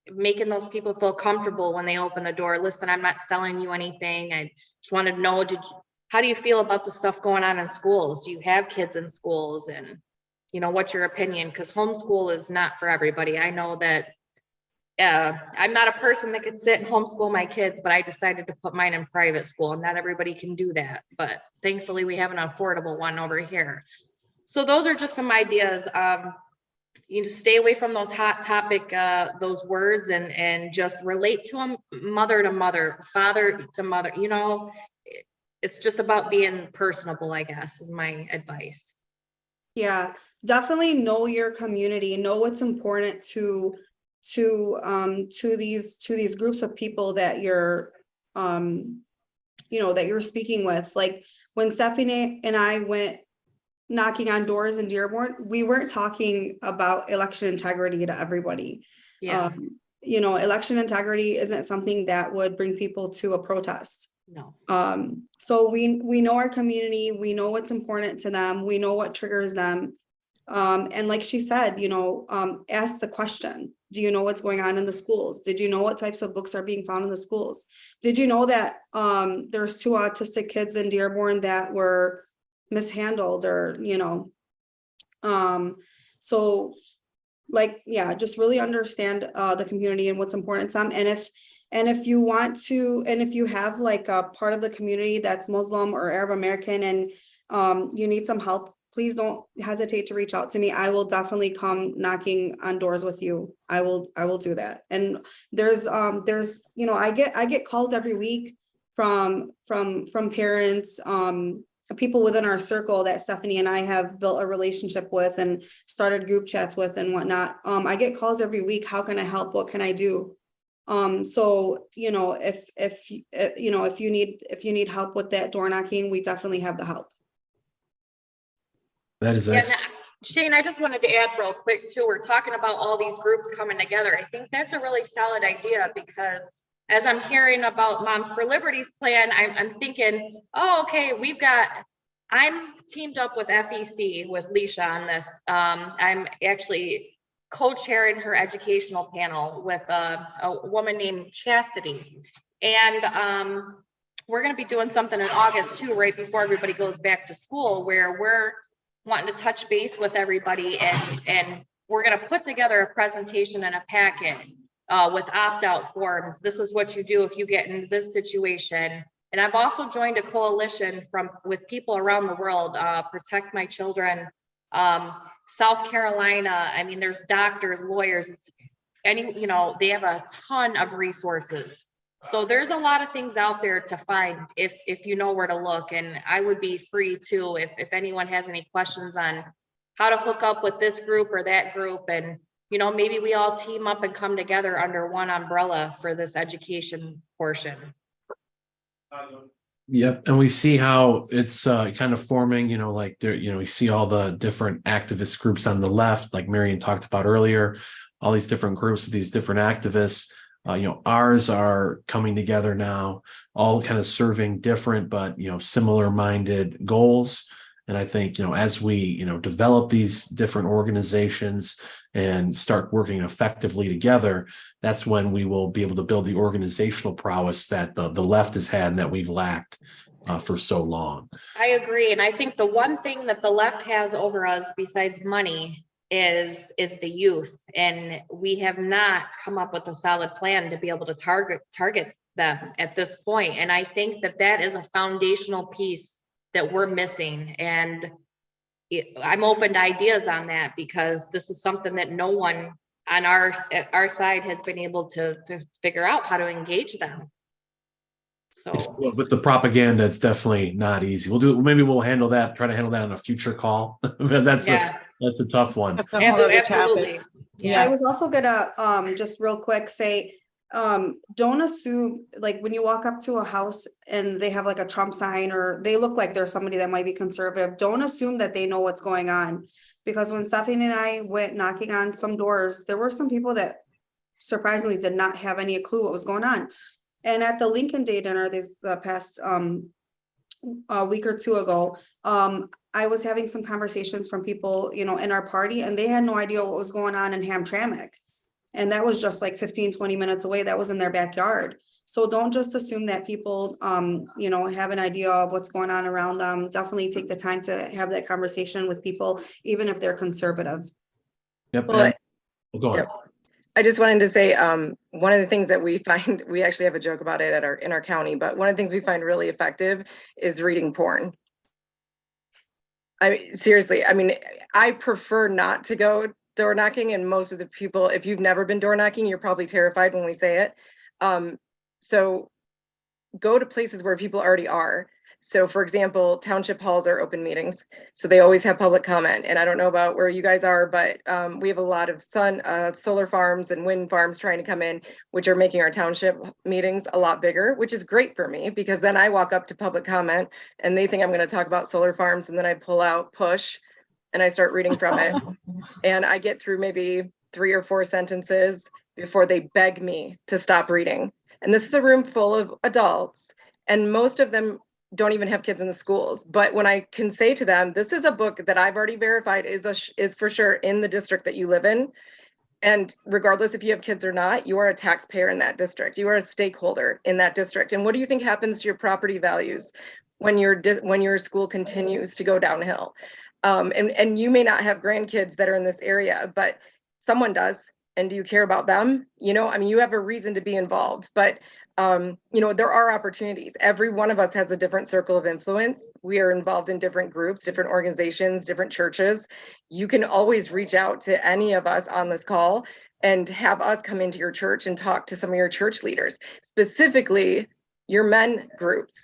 making those people feel comfortable when they open the door. Listen, I'm not selling you anything. I just wanted to know, how do you feel about the stuff going on in schools? Do you have kids in schools? And, you know, what's your opinion? Because homeschool is not for everybody. I know that I'm not a person that could sit and homeschool my kids, but I decided to put mine in private school. Not everybody can do that, but thankfully we have an affordable one over here. So those are just some ideas. You just stay away from those hot topic, those words, and just relate to them mother to mother, father to mother. You know, it's just about being personable, I guess, is my advice. Yeah, definitely know your community, know what's important to these groups of people that you're that you're speaking with. Like when Stephanie and I went knocking on doors in Dearborn, we weren't talking about election integrity to everybody. Yeah. Election integrity isn't something that would bring people to a protest. No. So we know our community, we know what's important to them, we know what triggers them. And like she said, ask the question, do you know what's going on in the schools? Did you know what types of books are being found in the schools? Did you know that there's 2 autistic kids in Dearborn that were mishandled, or so like, yeah, just really understand the community and what's important to them. And if you want to, and if you have like a part of the community that's Muslim or Arab American, and you need some help, please don't hesitate to reach out to me. I will definitely come knocking on doors with you. I will do that. And there's I get calls every week from parents, people within our circle that Stephanie and I have built a relationship with and started group chats with and whatnot. I get calls every week. How can I help? What can I do? So, if you need help with that door knocking, we definitely have the help. That is Yeah, excellent. Shane, I just wanted to add real quick too. We're talking about all these groups coming together. I think that's a really solid idea, because as I'm hearing about Moms for Liberty's plan, I'm thinking, oh, okay, I'm teamed up with FEC with Leisha on this. I'm actually co-chairing her educational panel with a woman named Chastity. And we're going to be doing something in August too, right before everybody goes back to school, where we're wanting to touch base with everybody, and we're going to put together a presentation and a packet with opt-out forms. This is what you do if you get into this situation. And I've also joined a coalition with people around the world, Protect My Children, South Carolina. I mean, there's doctors, lawyers, they have a ton of resources. So there's a lot of things out there to find if you know where to look. And I would be free too, if anyone has any questions on how to hook up with this group or that group. And, maybe we all team up and come together under one umbrella for this education portion. Yep. And we see how it's kind of forming, we see all the different activist groups on the left, like Marian talked about earlier, all these different groups of these different activists. Ours are coming together now, all kind of serving different, but, similar minded goals. And I think, as we, develop these different organizations and start working effectively together, that's when we will be able to build the organizational prowess that the left has had and that we've lacked for so long. I agree. And I think the one thing that the left has over us besides money is the youth. And we have not come up with a solid plan to be able to target them at this point. And I think that is a foundational piece that we're missing. And I'm open to ideas on that, because this is something that no one on our side has been able to figure out how to engage them. So with the propaganda, it's definitely not easy. Maybe we'll try to handle that on a future call, because that's a tough one. That's a whole other absolutely. topic. Yeah. I was also gonna just real quick say, don't assume, like, when you walk up to a house and they have like a Trump sign, or they look like they're somebody that might be conservative, don't assume that they know what's going on. Because when Stephanie and I went knocking on some doors, there were some people that surprisingly did not have any clue what was going on. And at the Lincoln Day dinner, the past a week or two ago, I was having some conversations from people, in our party, and they had no idea what was going on in Hamtramck. And that was just like 15-20 minutes away. That was in their backyard. So don't just assume that people, have an idea of what's going on around them. Definitely take the time to have that conversation with people, even if they're conservative. Yep. Well, Go on. yep. I just wanted to say, one of the things that we find, we actually have a joke about it in our county, but one of the things we find really effective is reading porn. Seriously, I prefer not to go door knocking, and most of the people, if you've never been door knocking, you're probably terrified when we say it. So go to places where people already are. So for example, township halls are open meetings, so they always have public comment. And I don't know about where you guys are, but we have a lot of solar farms and wind farms trying to come in, which are making our township meetings a lot bigger, which is great for me, because then I walk up to public comment and they think I'm going to talk about solar farms, and then I pull out push and I start reading from it. And I get through maybe 3 or 4 sentences before they beg me to stop reading. And this is a room full of adults, and most of them don't even have kids in the schools. But when I can say to them, this is a book that I've already verified is for sure in the district that you live in. And regardless if you have kids or not, you are a taxpayer in that district. You are a stakeholder in that district. And what do you think happens to your property values when your school continues to go downhill? And you may not have grandkids that are in this area, but someone does. And do you care about them? You have a reason to be involved, but there are opportunities. Every one of us has a different circle of influence. We are involved in different groups, different organizations, different churches. You can always reach out to any of us on this call and have us come into your church and talk to some of your church leaders, specifically your men groups.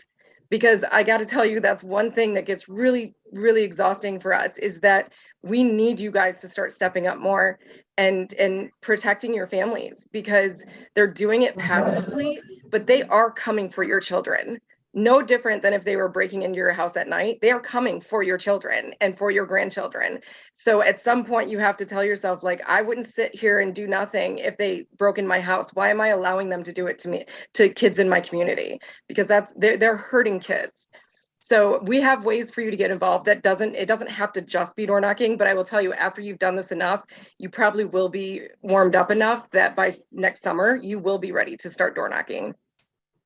Because I got to tell you, that's one thing that gets really, really exhausting for us, is that we need you guys to start stepping up more and protecting your families, because they're doing it passively, but they are coming for your children. No different than if they were breaking into your house at night. They are coming for your children and for your grandchildren. So at some point you have to tell yourself, like, I wouldn't sit here and do nothing if they broke in my house. Why am I allowing them to do it to me, to kids in my community? Because they're hurting kids. So we have ways for you to get involved. It doesn't have to just be door knocking, but I will tell you, after you've done this enough, you probably will be warmed up enough that by next summer, you will be ready to start door knocking.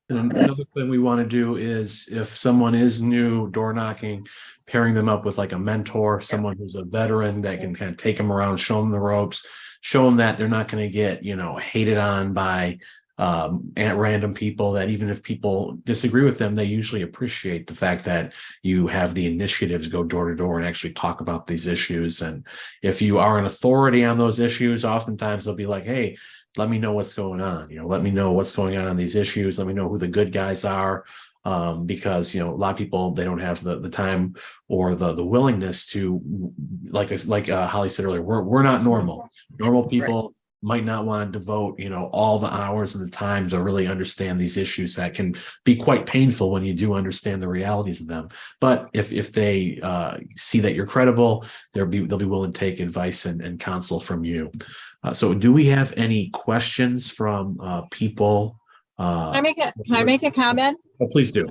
And another thing we want to do is, if someone is new door knocking, pairing them up with like a mentor, someone who's a veteran that can kind of take them around, show them the ropes, show them that they're not going to get, hated on by at random people, that even if people disagree with them, they usually appreciate the fact that you have the initiative to go door to door and actually talk about these issues. And if you are an authority on those issues, oftentimes they'll be like, hey, let me know what's going on. Let me know what's going on these issues. Let me know who the good guys are. Because a lot of people, they don't have the time or the willingness to, like Holly said earlier, we're not normal. Normal people might not want to devote all the hours and the time to really understand these issues that can be quite painful when you do understand the realities of them. But if they see that you're credible, they'll be willing to take advice and counsel from you. So do we have any questions from people? Can I make a comment? Oh, please do.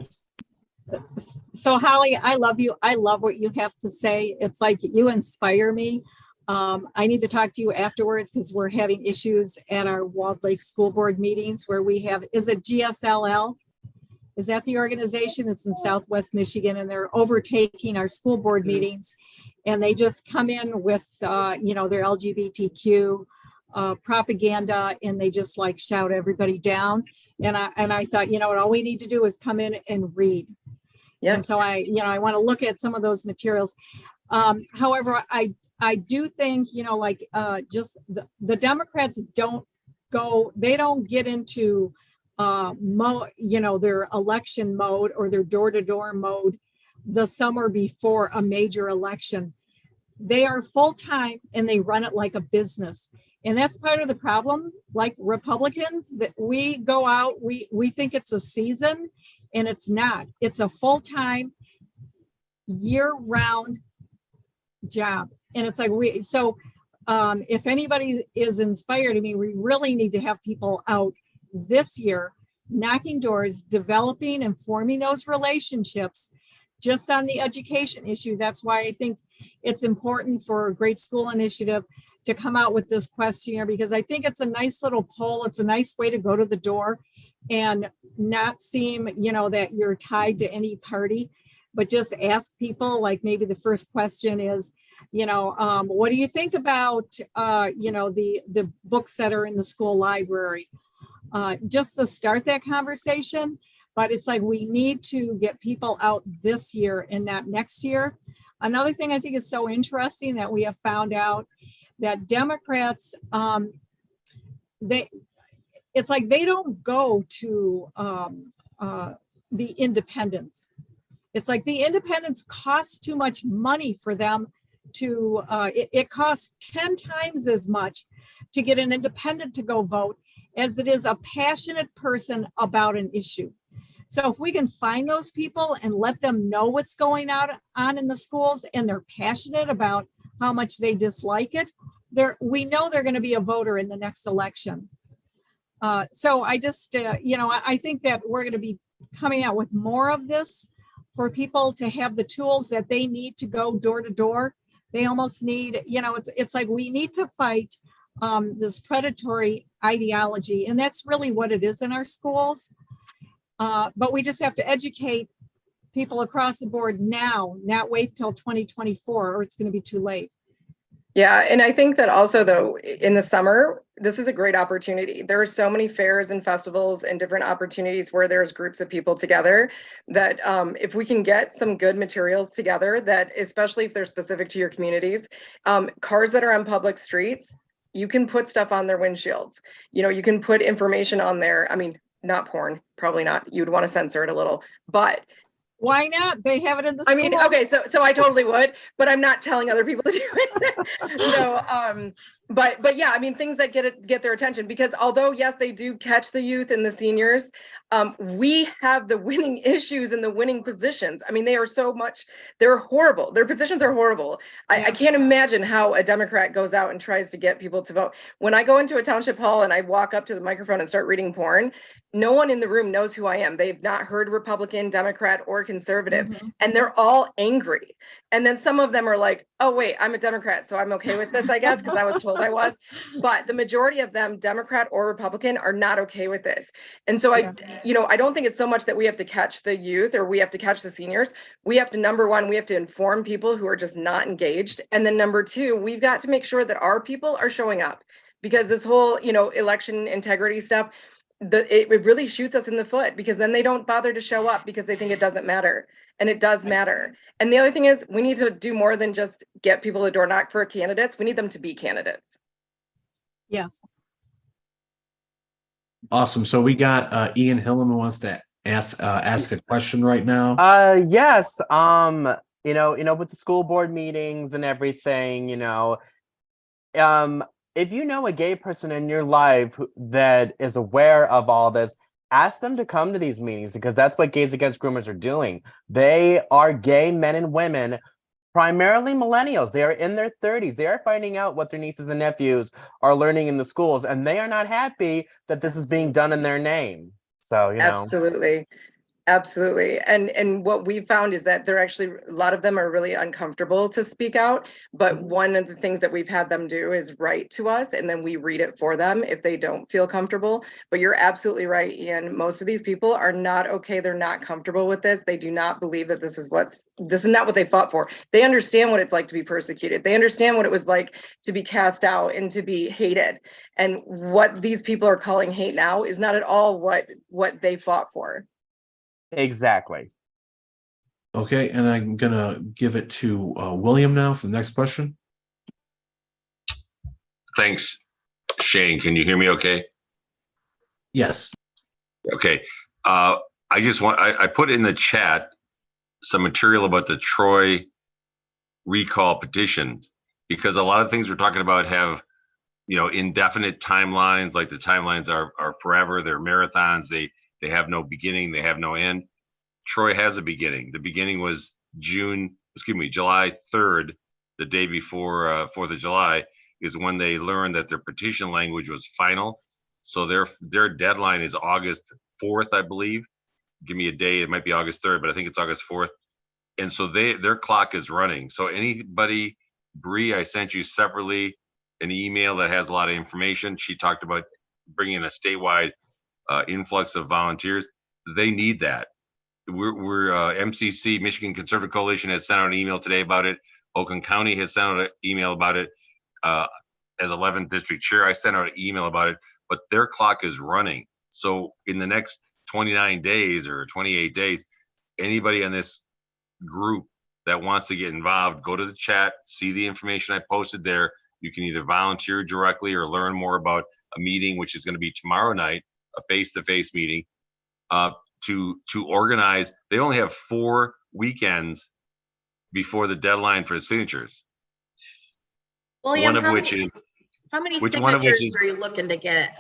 So Holly, I love you. I love what you have to say. It's like you inspire me. I need to talk to you afterwards, because we're having issues at our Walled Lake School Board meetings where we have, is it GSLL? Is that the organization? It's in Southwest Michigan, and they're overtaking our school board meetings, and they just come in with, their LGBTQ propaganda, and they just like shout everybody down. And I thought, what, all we need to do is come in and read. Yep. And so I want to look at some of those materials. However, I do think, just the Democrats don't get into their election mode or their door-to-door mode the summer before a major election. They are full-time and they run it like a business. And that's part of the problem. Like Republicans, that we go out, we think it's a season, and it's not. It's a full-time, year-round job. And it's like, if anybody is inspired, I mean, we really need to have people out this year, knocking doors, developing and forming those relationships just on the education issue. That's why I think it's important for a Great School Initiative to come out with this questionnaire, because I think it's a nice little poll. It's a nice way to go to the door and not seem, that you're tied to any party, but just ask people, like maybe the first question is, what do you think about, the books that are in the school library? Just to start that conversation. But it's like, we need to get people out this year and not next year. Another thing I think is so interesting that we have found out that Democrats, it's like they don't go to the independents. It's like the independents cost too much money for them to, it costs 10 times as much to get an independent to go vote as it is a passionate person about an issue. So if we can find those people and let them know what's going on in the schools, and they're passionate about how much they dislike it, we know they're going to be a voter in the next election. So I just, I think that we're going to be coming out with more of this for people to have the tools that they need to go door to door. They almost need, it's like we need to fight this predatory ideology, and that's really what it is in our schools. But we just have to educate people across the board now, not wait till 2024, or it's going to be too late. Yeah, and I think that also, though, in the summer, this is a great opportunity. There are so many fairs and festivals and different opportunities where there's groups of people together that if we can get some good materials together, that especially if they're specific to your communities, cars that are on public streets, you can put stuff on their windshields. You can put information on there. I mean, not porn, probably not. You'd want to censor it a little, but why not? They have it in the schools. I mean, okay, so I totally would, but I'm not telling other people to do it. But yeah, I mean, things that get their attention, because although yes, they do catch the youth and the seniors, we have the winning issues and the winning positions. I mean, they're horrible. Their positions are horrible. I can't imagine how a Democrat goes out and tries to get people to vote. When I go into a township hall and I walk up to the microphone and start reading porn, no one in the room knows who I am. They've not heard Republican, Democrat, or conservative, and they're all angry. And then some of them are like, oh, wait, I'm a Democrat, so I'm okay with this, I guess, because I was told I was. But the majority of them, Democrat or Republican, are not okay with this. And so I don't think it's so much that we have to catch the youth or we have to catch the seniors. We have to, number one, we have to inform people who are just not engaged. And then number two, we've got to make sure that our people are showing up, because this whole, election integrity stuff, it really shoots us in the foot, because then they don't bother to show up because they think it doesn't matter. And it does matter. And the other thing is, we need to do more than just get people to door knock for candidates. We need them to be candidates. Yes. Awesome. So we got Ian Hillam who wants to ask a question right now. Yes. With the school board meetings and everything, if you know a gay person in your life that is aware of all this, ask them to come to these meetings, because that's what Gays Against Groomers are doing. They are gay men and women, primarily millennials. They are in their 30s. They are finding out what their nieces and nephews are learning in the schools, and they are not happy that this is being done in their name. So, Absolutely. And what we found is that a lot of them are really uncomfortable to speak out. But one of the things that we've had them do is write to us, and then we read it for them if they don't feel comfortable. But you're absolutely right, Ian. Most of these people are not okay. They're not comfortable with this. They do not believe that this is not what they fought for. They understand what it's like to be persecuted. They understand what it was like to be cast out and to be hated. And what these people are calling hate now is not at all what they fought for. Exactly. Okay, and I'm gonna give it to William now for the next question. Thanks, Shane. Can you hear me okay? Yes. Okay. I put in the chat some material about the Troy recall petition, because a lot of things we're talking about have, indefinite timelines, like the timelines are forever. They're marathons. They have no beginning. They have no end. Troy has a beginning. The beginning was July 3rd, the day before 4th of July. is when they learned that their petition language was final. So their deadline is August 4th, I believe. Give me a day. It might be August 3rd, but I think it's August 4th. And so their clock is running. So anybody, Bree, I sent you separately an email that has a lot of information. She talked about bringing a statewide influx of volunteers. They need that. We're MCC, Michigan Conservative Coalition, has sent out an email today about it. Oakland County has sent out an email about it. As 11th district chair, I sent out an email about it, but their clock is running. So in the next 29 days or 28 days, anybody on this group that wants to get involved, go to the chat, see the information I posted there. You can either volunteer directly or learn more about a meeting, which is going to be tomorrow night, a face-to-face meeting, to organize. They only have 4 weekends before the deadline for signatures. William, One of which is, how many which one of which signatures is- are you looking to get?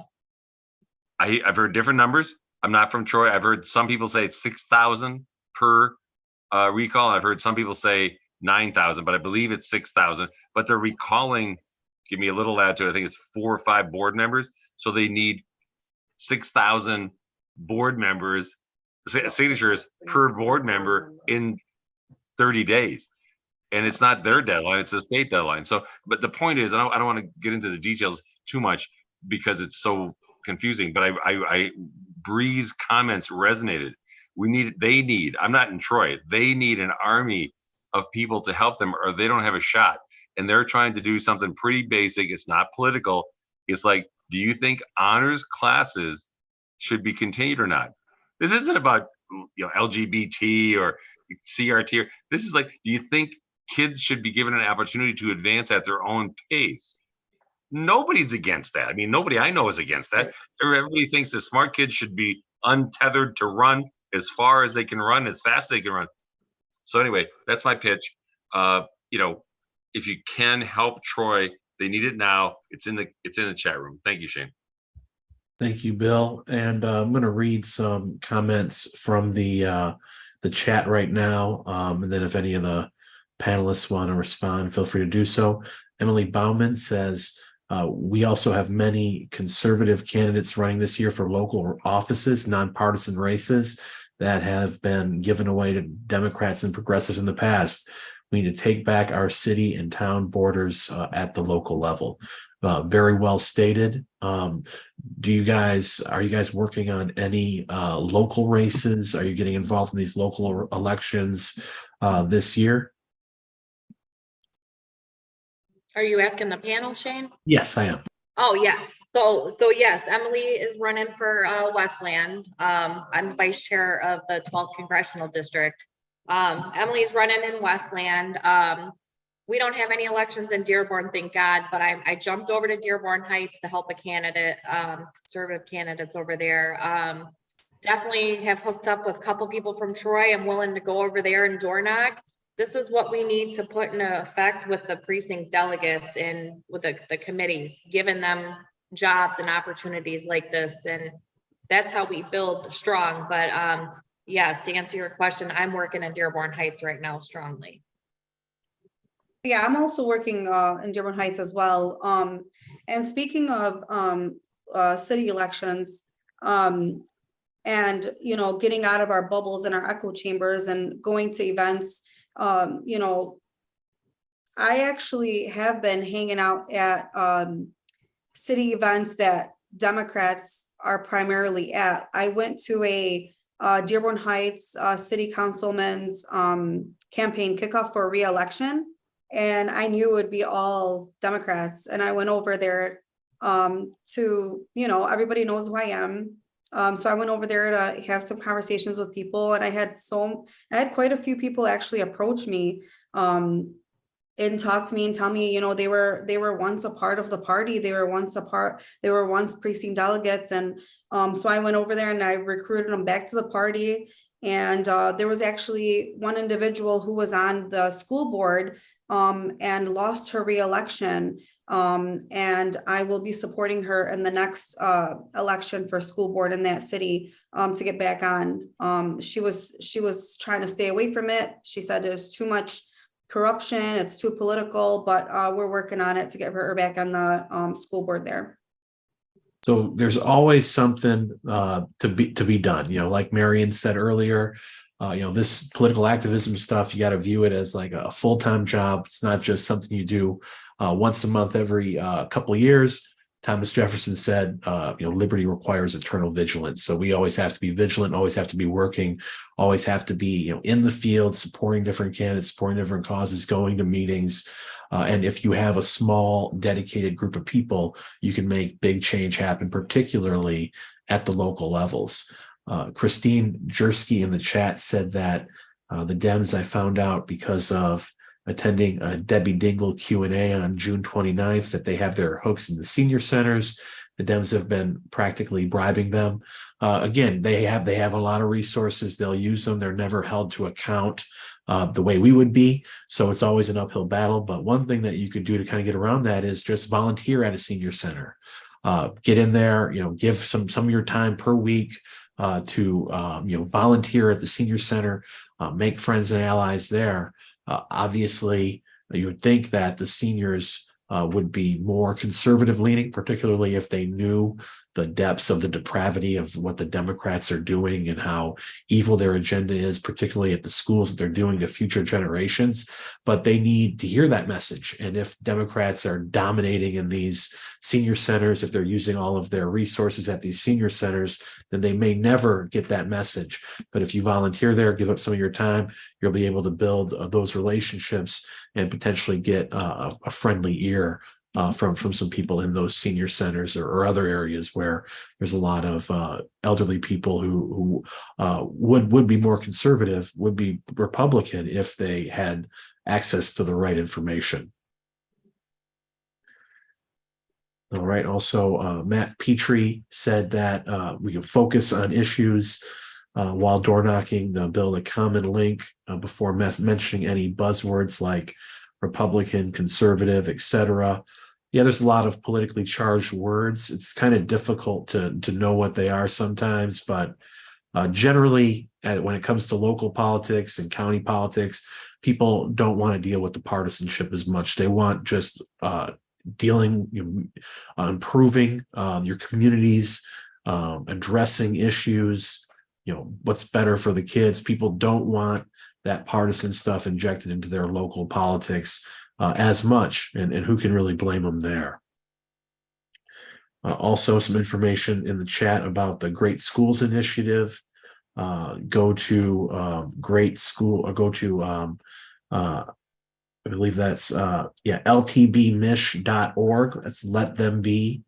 I've heard different numbers. I'm not from Troy. I've heard some people say it's 6,000 per recall. I've heard some people say 9,000, but I believe it's 6,000. But they're recalling, give me a little add to it, I think it's 4 or 5 board members. So they need 6,000 board members, signatures per board member in 30 days. And it's not their deadline, it's a state deadline. So, but the point is, I don't want to get into the details too much because it's so confusing, but Bree's comments resonated. I'm not in Troy, they need an army of people to help them or they don't have a shot. And they're trying to do something pretty basic. It's not political. It's like, do you think honors classes should be continued or not? This isn't about LGBT or CRT. This is like, do you think kids should be given an opportunity to advance at their own pace? Nobody's against that. I mean, nobody I know is against that. Everybody thinks that smart kids should be untethered to run as far as they can run, as fast as they can run. So anyway, that's my pitch. If you can help Troy, they need it now. It's in the chat room. Thank you, Shane. Thank you, Bill. And I'm going to read some comments from the chat right now. And then if any of the panelists want to respond, feel free to do so. Emily Bauman says, we also have many conservative candidates running this year for local offices, nonpartisan races that have been given away to Democrats and progressives in the past. We need to take back our city and town borders at the local level. Very well stated. Are you guys working on any local races? Are you getting involved in these local elections this year? Are you asking the panel, Shane? Yes, I am. Oh, yes. So yes, Emily is running for Westland. I'm vice chair of the 12th Congressional District. Emily's running in Westland. We don't have any elections in Dearborn, thank God, but I jumped over to Dearborn Heights to help a candidate, conservative candidates over there. Definitely have hooked up with a couple people from Troy. I'm willing to go over there and door knock. This is what we need to put into effect with the precinct delegates and with the committees, giving them jobs and opportunities like this. And that's how we build strong. But yes, to answer your question, I'm working in Dearborn Heights right now strongly. Yeah, I'm also working in Dearborn Heights as well. And speaking of city elections, and getting out of our bubbles and our echo chambers and going to events, I actually have been hanging out at city events that Democrats are primarily at. I went to a Dearborn Heights city councilman's campaign kickoff for re-election, and I knew it would be all Democrats. And I went over there to, everybody knows who I am. So I went over there to have some conversations with people, and I had quite a few people actually approach me and talk to me and tell me, they were once a part of the party. They were once precinct delegates. And so I went over there and I recruited them back to the party. And there was actually one individual who was on the school board and lost her re-election. And I will be supporting her in the next election for school board in that city to get back on. She was trying to stay away from it. She said there's too much corruption, it's too political, but we're working on it to get her back on the school board there. So there's always something to be done. Like Marian said earlier, this political activism stuff, you got to view it as like a full-time job. It's not just something you do once a month every couple of years. Thomas Jefferson said, liberty requires eternal vigilance. So we always have to be vigilant, always have to be working, always have to be, in the field, supporting different candidates, supporting different causes, going to meetings. And if you have a small, dedicated group of people, you can make big change happen, particularly at the local levels. Christine Jersky in the chat said that the Dems, I found out because of attending a Debbie Dingle Q&A on June 29th, that they have their hooks in the senior centers. The Dems have been practically bribing them. Again, they have a lot of resources. They'll use them. They're never held to account the way we would be. So it's always an uphill battle. But one thing that you could do to kind of get around that is just volunteer at a senior center. Get in there, give some of your time per week to volunteer at the senior center, make friends and allies there. Obviously, you would think that the seniors would be more conservative leaning, particularly if they knew the depths of the depravity of what the Democrats are doing and how evil their agenda is, particularly at the schools that they're doing to future generations. But they need to hear that message. And if Democrats are dominating in these senior centers, if they're using all of their resources at these senior centers, then they may never get that message. But if you volunteer there, give up some of your time, you'll be able to build those relationships and potentially get a friendly ear from some people in those senior centers or other areas where there's a lot of elderly people who would be more conservative, would be Republican if they had access to the right information. All right. Also, Matt Petrie said that we can focus on issues while door knocking, they'll build a common link before mentioning any buzzwords like Republican, conservative, etc. Yeah, there's a lot of politically charged words. It's kind of difficult to know what they are sometimes, but generally, when it comes to local politics and county politics, people don't want to deal with the partisanship as much. They want just improving your communities, addressing issues, what's better for the kids. People don't want that partisan stuff injected into their local politics as much, and who can really blame them there? Also, some information in the chat about the Great Schools Initiative. Go to Great School, or go to I believe that's ltbmish.org. That's Let Them Be.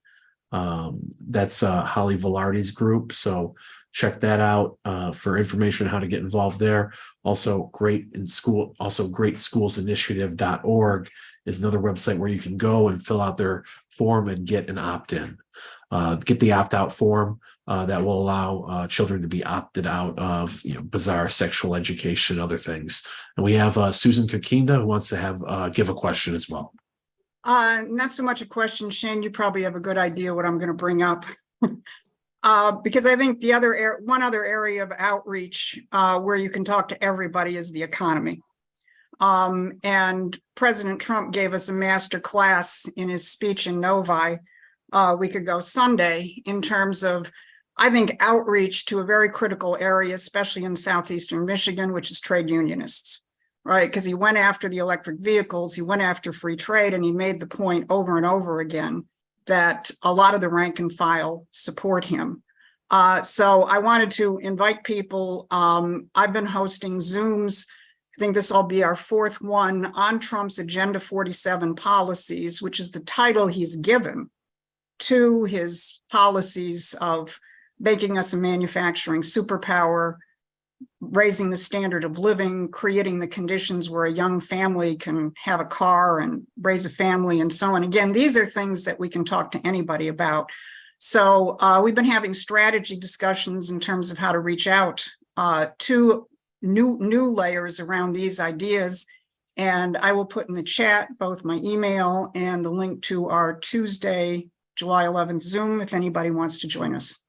That's Holly Velarde's group. So check that out for information on how to get involved there. Also, greatschoolsinitiative.org is another website where you can go and fill out their form and get an opt-in. Get the opt-out form that will allow children to be opted out of bizarre sexual education, other things. And we have Susan Kakinda who wants to give a question as well. Not so much a question, Shane. You probably have a good idea what I'm going to bring up. Because I think one other area of outreach where you can talk to everybody is the economy. And President Trump gave us a master class in his speech in Novi a week ago Sunday in terms of, I think, outreach to a very critical area, especially in southeastern Michigan, which is trade unionists, right? Because he went after the electric vehicles, he went after free trade, and he made the point over and over again that a lot of the rank and file support him. So I wanted to invite people. I've been hosting Zooms. I think this will be our fourth one on Trump's Agenda 47 policies, which is the title he's given to his policies of making us a manufacturing superpower, raising the standard of living, creating the conditions where a young family can have a car and raise a family and so on. Again, these are things that we can talk to anybody about. So we've been having strategy discussions in terms of how to reach out to new layers around these ideas. And I will put in the chat both my email and the link to our Tuesday, July 11th Zoom if anybody wants to join us.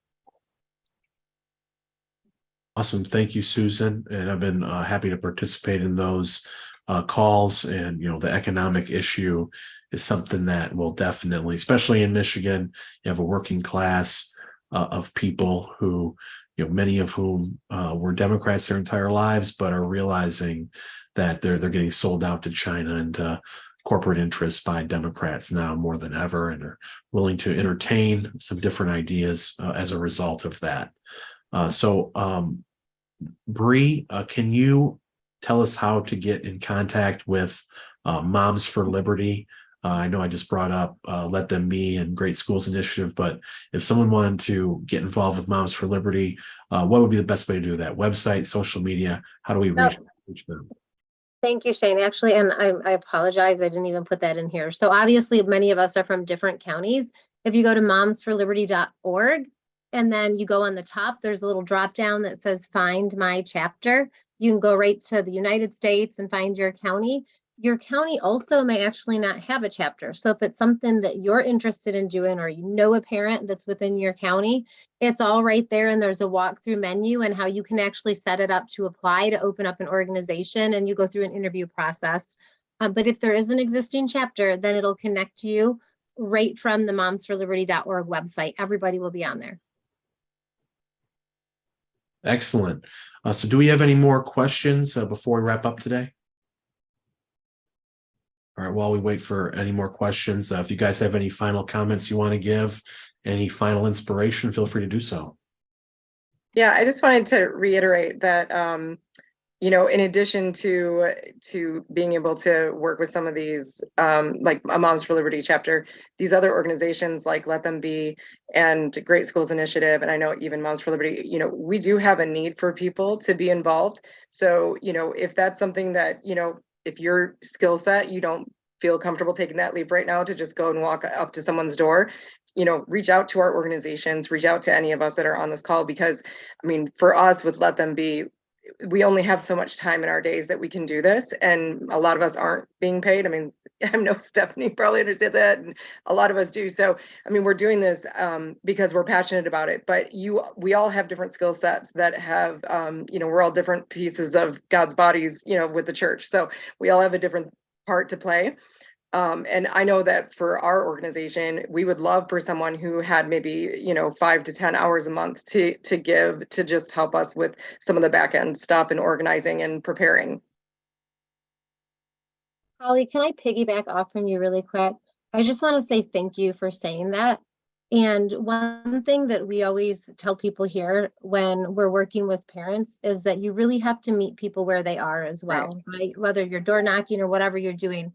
Awesome. Thank you, Susan. And I've been happy to participate in those calls, and the economic issue is something that will definitely, especially in Michigan, you have a working class of people who, many of whom were Democrats their entire lives, but are realizing that they're getting sold out to China and corporate interests by Democrats now more than ever, and are willing to entertain some different ideas as a result of that. So, Bree, can you tell us how to get in contact with Moms for Liberty? I know I just brought up Let Them Be and Great Schools Initiative, but if someone wanted to get involved with Moms for Liberty, what would be the best way to do that? Website, social media? How do we reach them? Thank you, Shane. Actually, and I apologize, I didn't even put that in here. So obviously, many of us are from different counties. If you go to momsforliberty.org, and then you go on the top, there's a little drop down that says Find My Chapter. You can go right to the United States and find your county. Your county also may actually not have a chapter. So if it's something that you're interested in doing, or a parent that's within your county, it's all right there. And there's a walkthrough menu and how you can actually set it up to apply to open up an organization, and you go through an interview process. But if there is an existing chapter, then it'll connect you right from the momsforliberty.org website. Everybody will be on there. Excellent. So do we have any more questions before we wrap up today? All right, while we wait for any more questions, if you guys have any final comments you want to give, any final inspiration, feel free to do so. Yeah, I just wanted to reiterate that, in addition to being able to work with some of these, like a Moms for Liberty chapter, these other organizations like Let Them Be and Great Schools Initiative, and I know even Moms for Liberty, we do have a need for people to be involved. So, if that's something that, if your skill set, you don't feel comfortable taking that leap right now to just go and walk up to someone's door, reach out to our organizations, reach out to any of us that are on this call, because for us with Let Them Be, we only have so much time in our days that we can do this. And a lot of us aren't being paid. I know Stephanie probably understands that, and a lot of us do. So, we're doing this because we're passionate about it, but we all have different skill sets that have, we're all different pieces of God's bodies, with the church. So we all have a different part to play. And I know that for our organization, we would love for someone who had maybe, 5 to 10 hours a month to give, to just help us with some of the back end stuff and organizing and preparing. Holly, can I piggyback off from you really quick? I just want to say thank you for saying that. And one thing that we always tell people here when we're working with parents is that you really have to meet people where they are as well, right? Whether you're door knocking or whatever you're doing.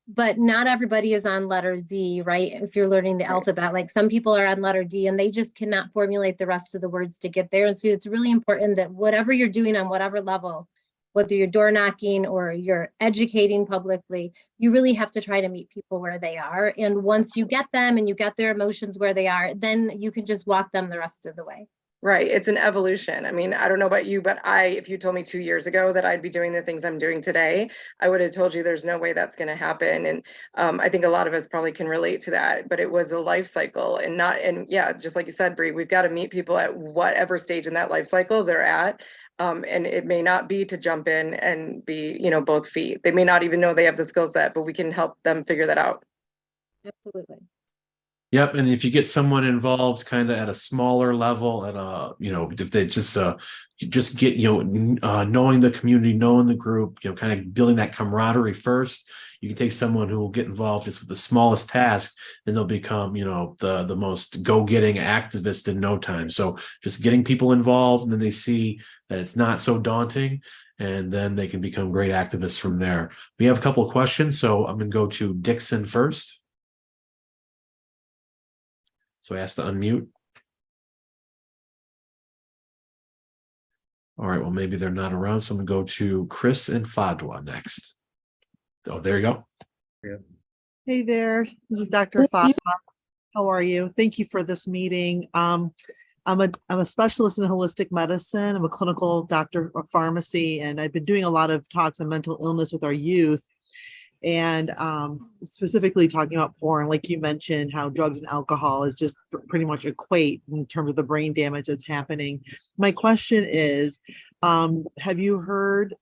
But not everybody is on letter Z, right? If you're learning the alphabet, like some people are on letter D and they just cannot formulate the rest of the words to get there. And so it's really important that whatever you're doing on whatever level, whether you're door knocking or you're educating publicly, you really have to try to meet people where they are. And once you get them and you get their emotions where they are, then you can just walk them the rest of the way. Right. It's an evolution. I don't know about you, but if you told me 2 years ago that I'd be doing the things I'm doing today, I would have told you there's no way that's going to happen. And I think a lot of us probably can relate to that, but it was a life cycle and just like you said, Bree, we've got to meet people at whatever stage in that life cycle they're at. And it may not be to jump in and be, both feet. They may not even know they have the skill set, but we can help them figure that out. Absolutely. Yep, and if you get someone involved kind of at a smaller level, at if they just get knowing the community, knowing the group, kind of building that camaraderie first. You can take someone who will get involved just with the smallest task, and they'll become the most go-getting activist in no time. So just getting people involved, and then they see that it's not so daunting, and then they can become great activists from there. We have a couple of questions, so I'm going to go to Dixon first. So I asked to unmute. All right, well, maybe they're not around. So I'm gonna go to Chris and Fadwa next. Oh, there you go. Hey there, this is Dr. Fadwa. How are you? Thank you for this meeting. I'm a specialist in holistic medicine. I'm a clinical doctor of pharmacy, and I've been doing a lot of talks on mental illness with our youth. And specifically talking about porn, like you mentioned, how drugs and alcohol is just pretty much equate in terms of the brain damage that's happening. My question is, have you heard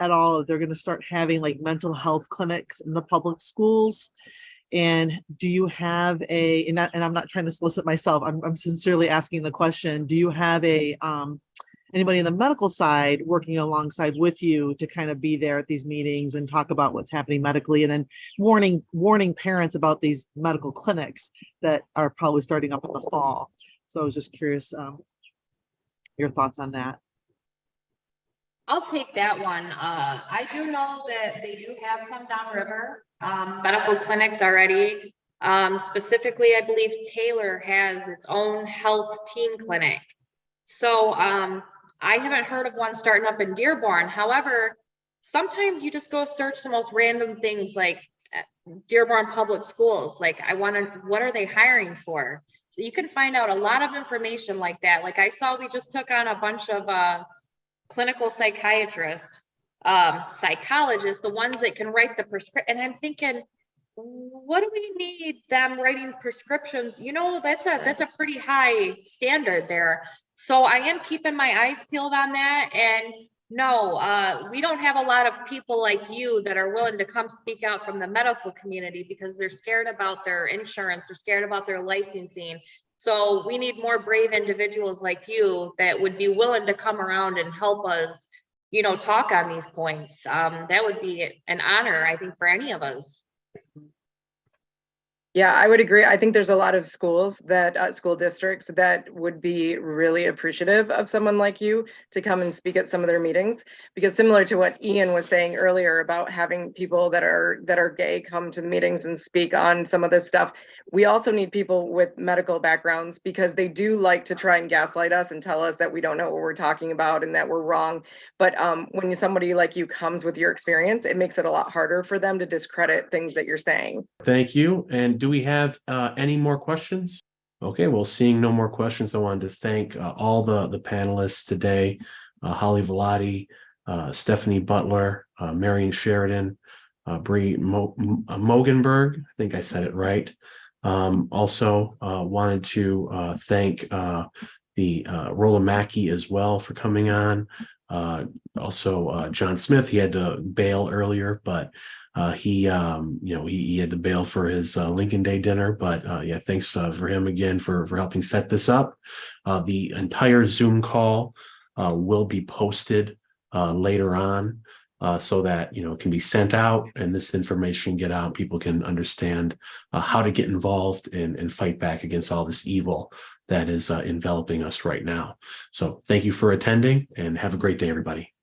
at all if they're going to start having like mental health clinics in the public schools? And do you have and I'm not trying to solicit myself, I'm sincerely asking the question, do you have anybody in the medical side working alongside with you to kind of be there at these meetings and talk about what's happening medically, and then warning parents about these medical clinics that are probably starting up in the fall? So I was just curious, your thoughts on that. I'll take that one. I do know that they do have some downriver medical clinics already. Specifically, I believe Taylor has its own health teen clinic. So I haven't heard of one starting up in Dearborn. However, sometimes you just go search the most random things like Dearborn Public Schools. Like what are they hiring for? So you can find out a lot of information like that. Like I saw we just took on a bunch of clinical psychiatrists, psychologists, the ones that can write the prescription. And I'm thinking, what do we need them writing prescriptions? You know, that's a pretty high standard there. So I am keeping my eyes peeled on that. And no, we don't have a lot of people like you that are willing to come speak out from the medical community because they're scared about their insurance, they're scared about their licensing. So we need more brave individuals like you that would be willing to come around and help us, you know, talk on these points. That would be an honor, I think, for any of us. Yeah, I would agree. I think there's a lot of schools that school districts that would be really appreciative of someone like you to come and speak at some of their meetings, because similar to what Ian was saying earlier about having people that are gay come to the meetings and speak on some of this stuff, we also need people with medical backgrounds, because they do like to try and gaslight us and tell us that we don't know what we're talking about and that we're wrong. But when somebody like you comes with your experience, it makes it a lot harder for them to discredit things that you're saying. Thank you. And do we have any more questions? Okay, well, seeing no more questions, I wanted to thank all the panelists today, Holly Velati, Stephanie Butler, Marian Sheridan, Bree Mogenberg, I think I said it right. Also wanted to thank the Rola Makki as well for coming on. Also John Smith, he had to bail earlier, but he had to bail for his Lincoln Day dinner, but yeah, thanks for him again for helping set this up. The entire Zoom call will be posted later on so that, you know, it can be sent out and this information get out. People can understand how to get involved and fight back against all this evil that is enveloping us right now. So thank you for attending and have a great day, everybody.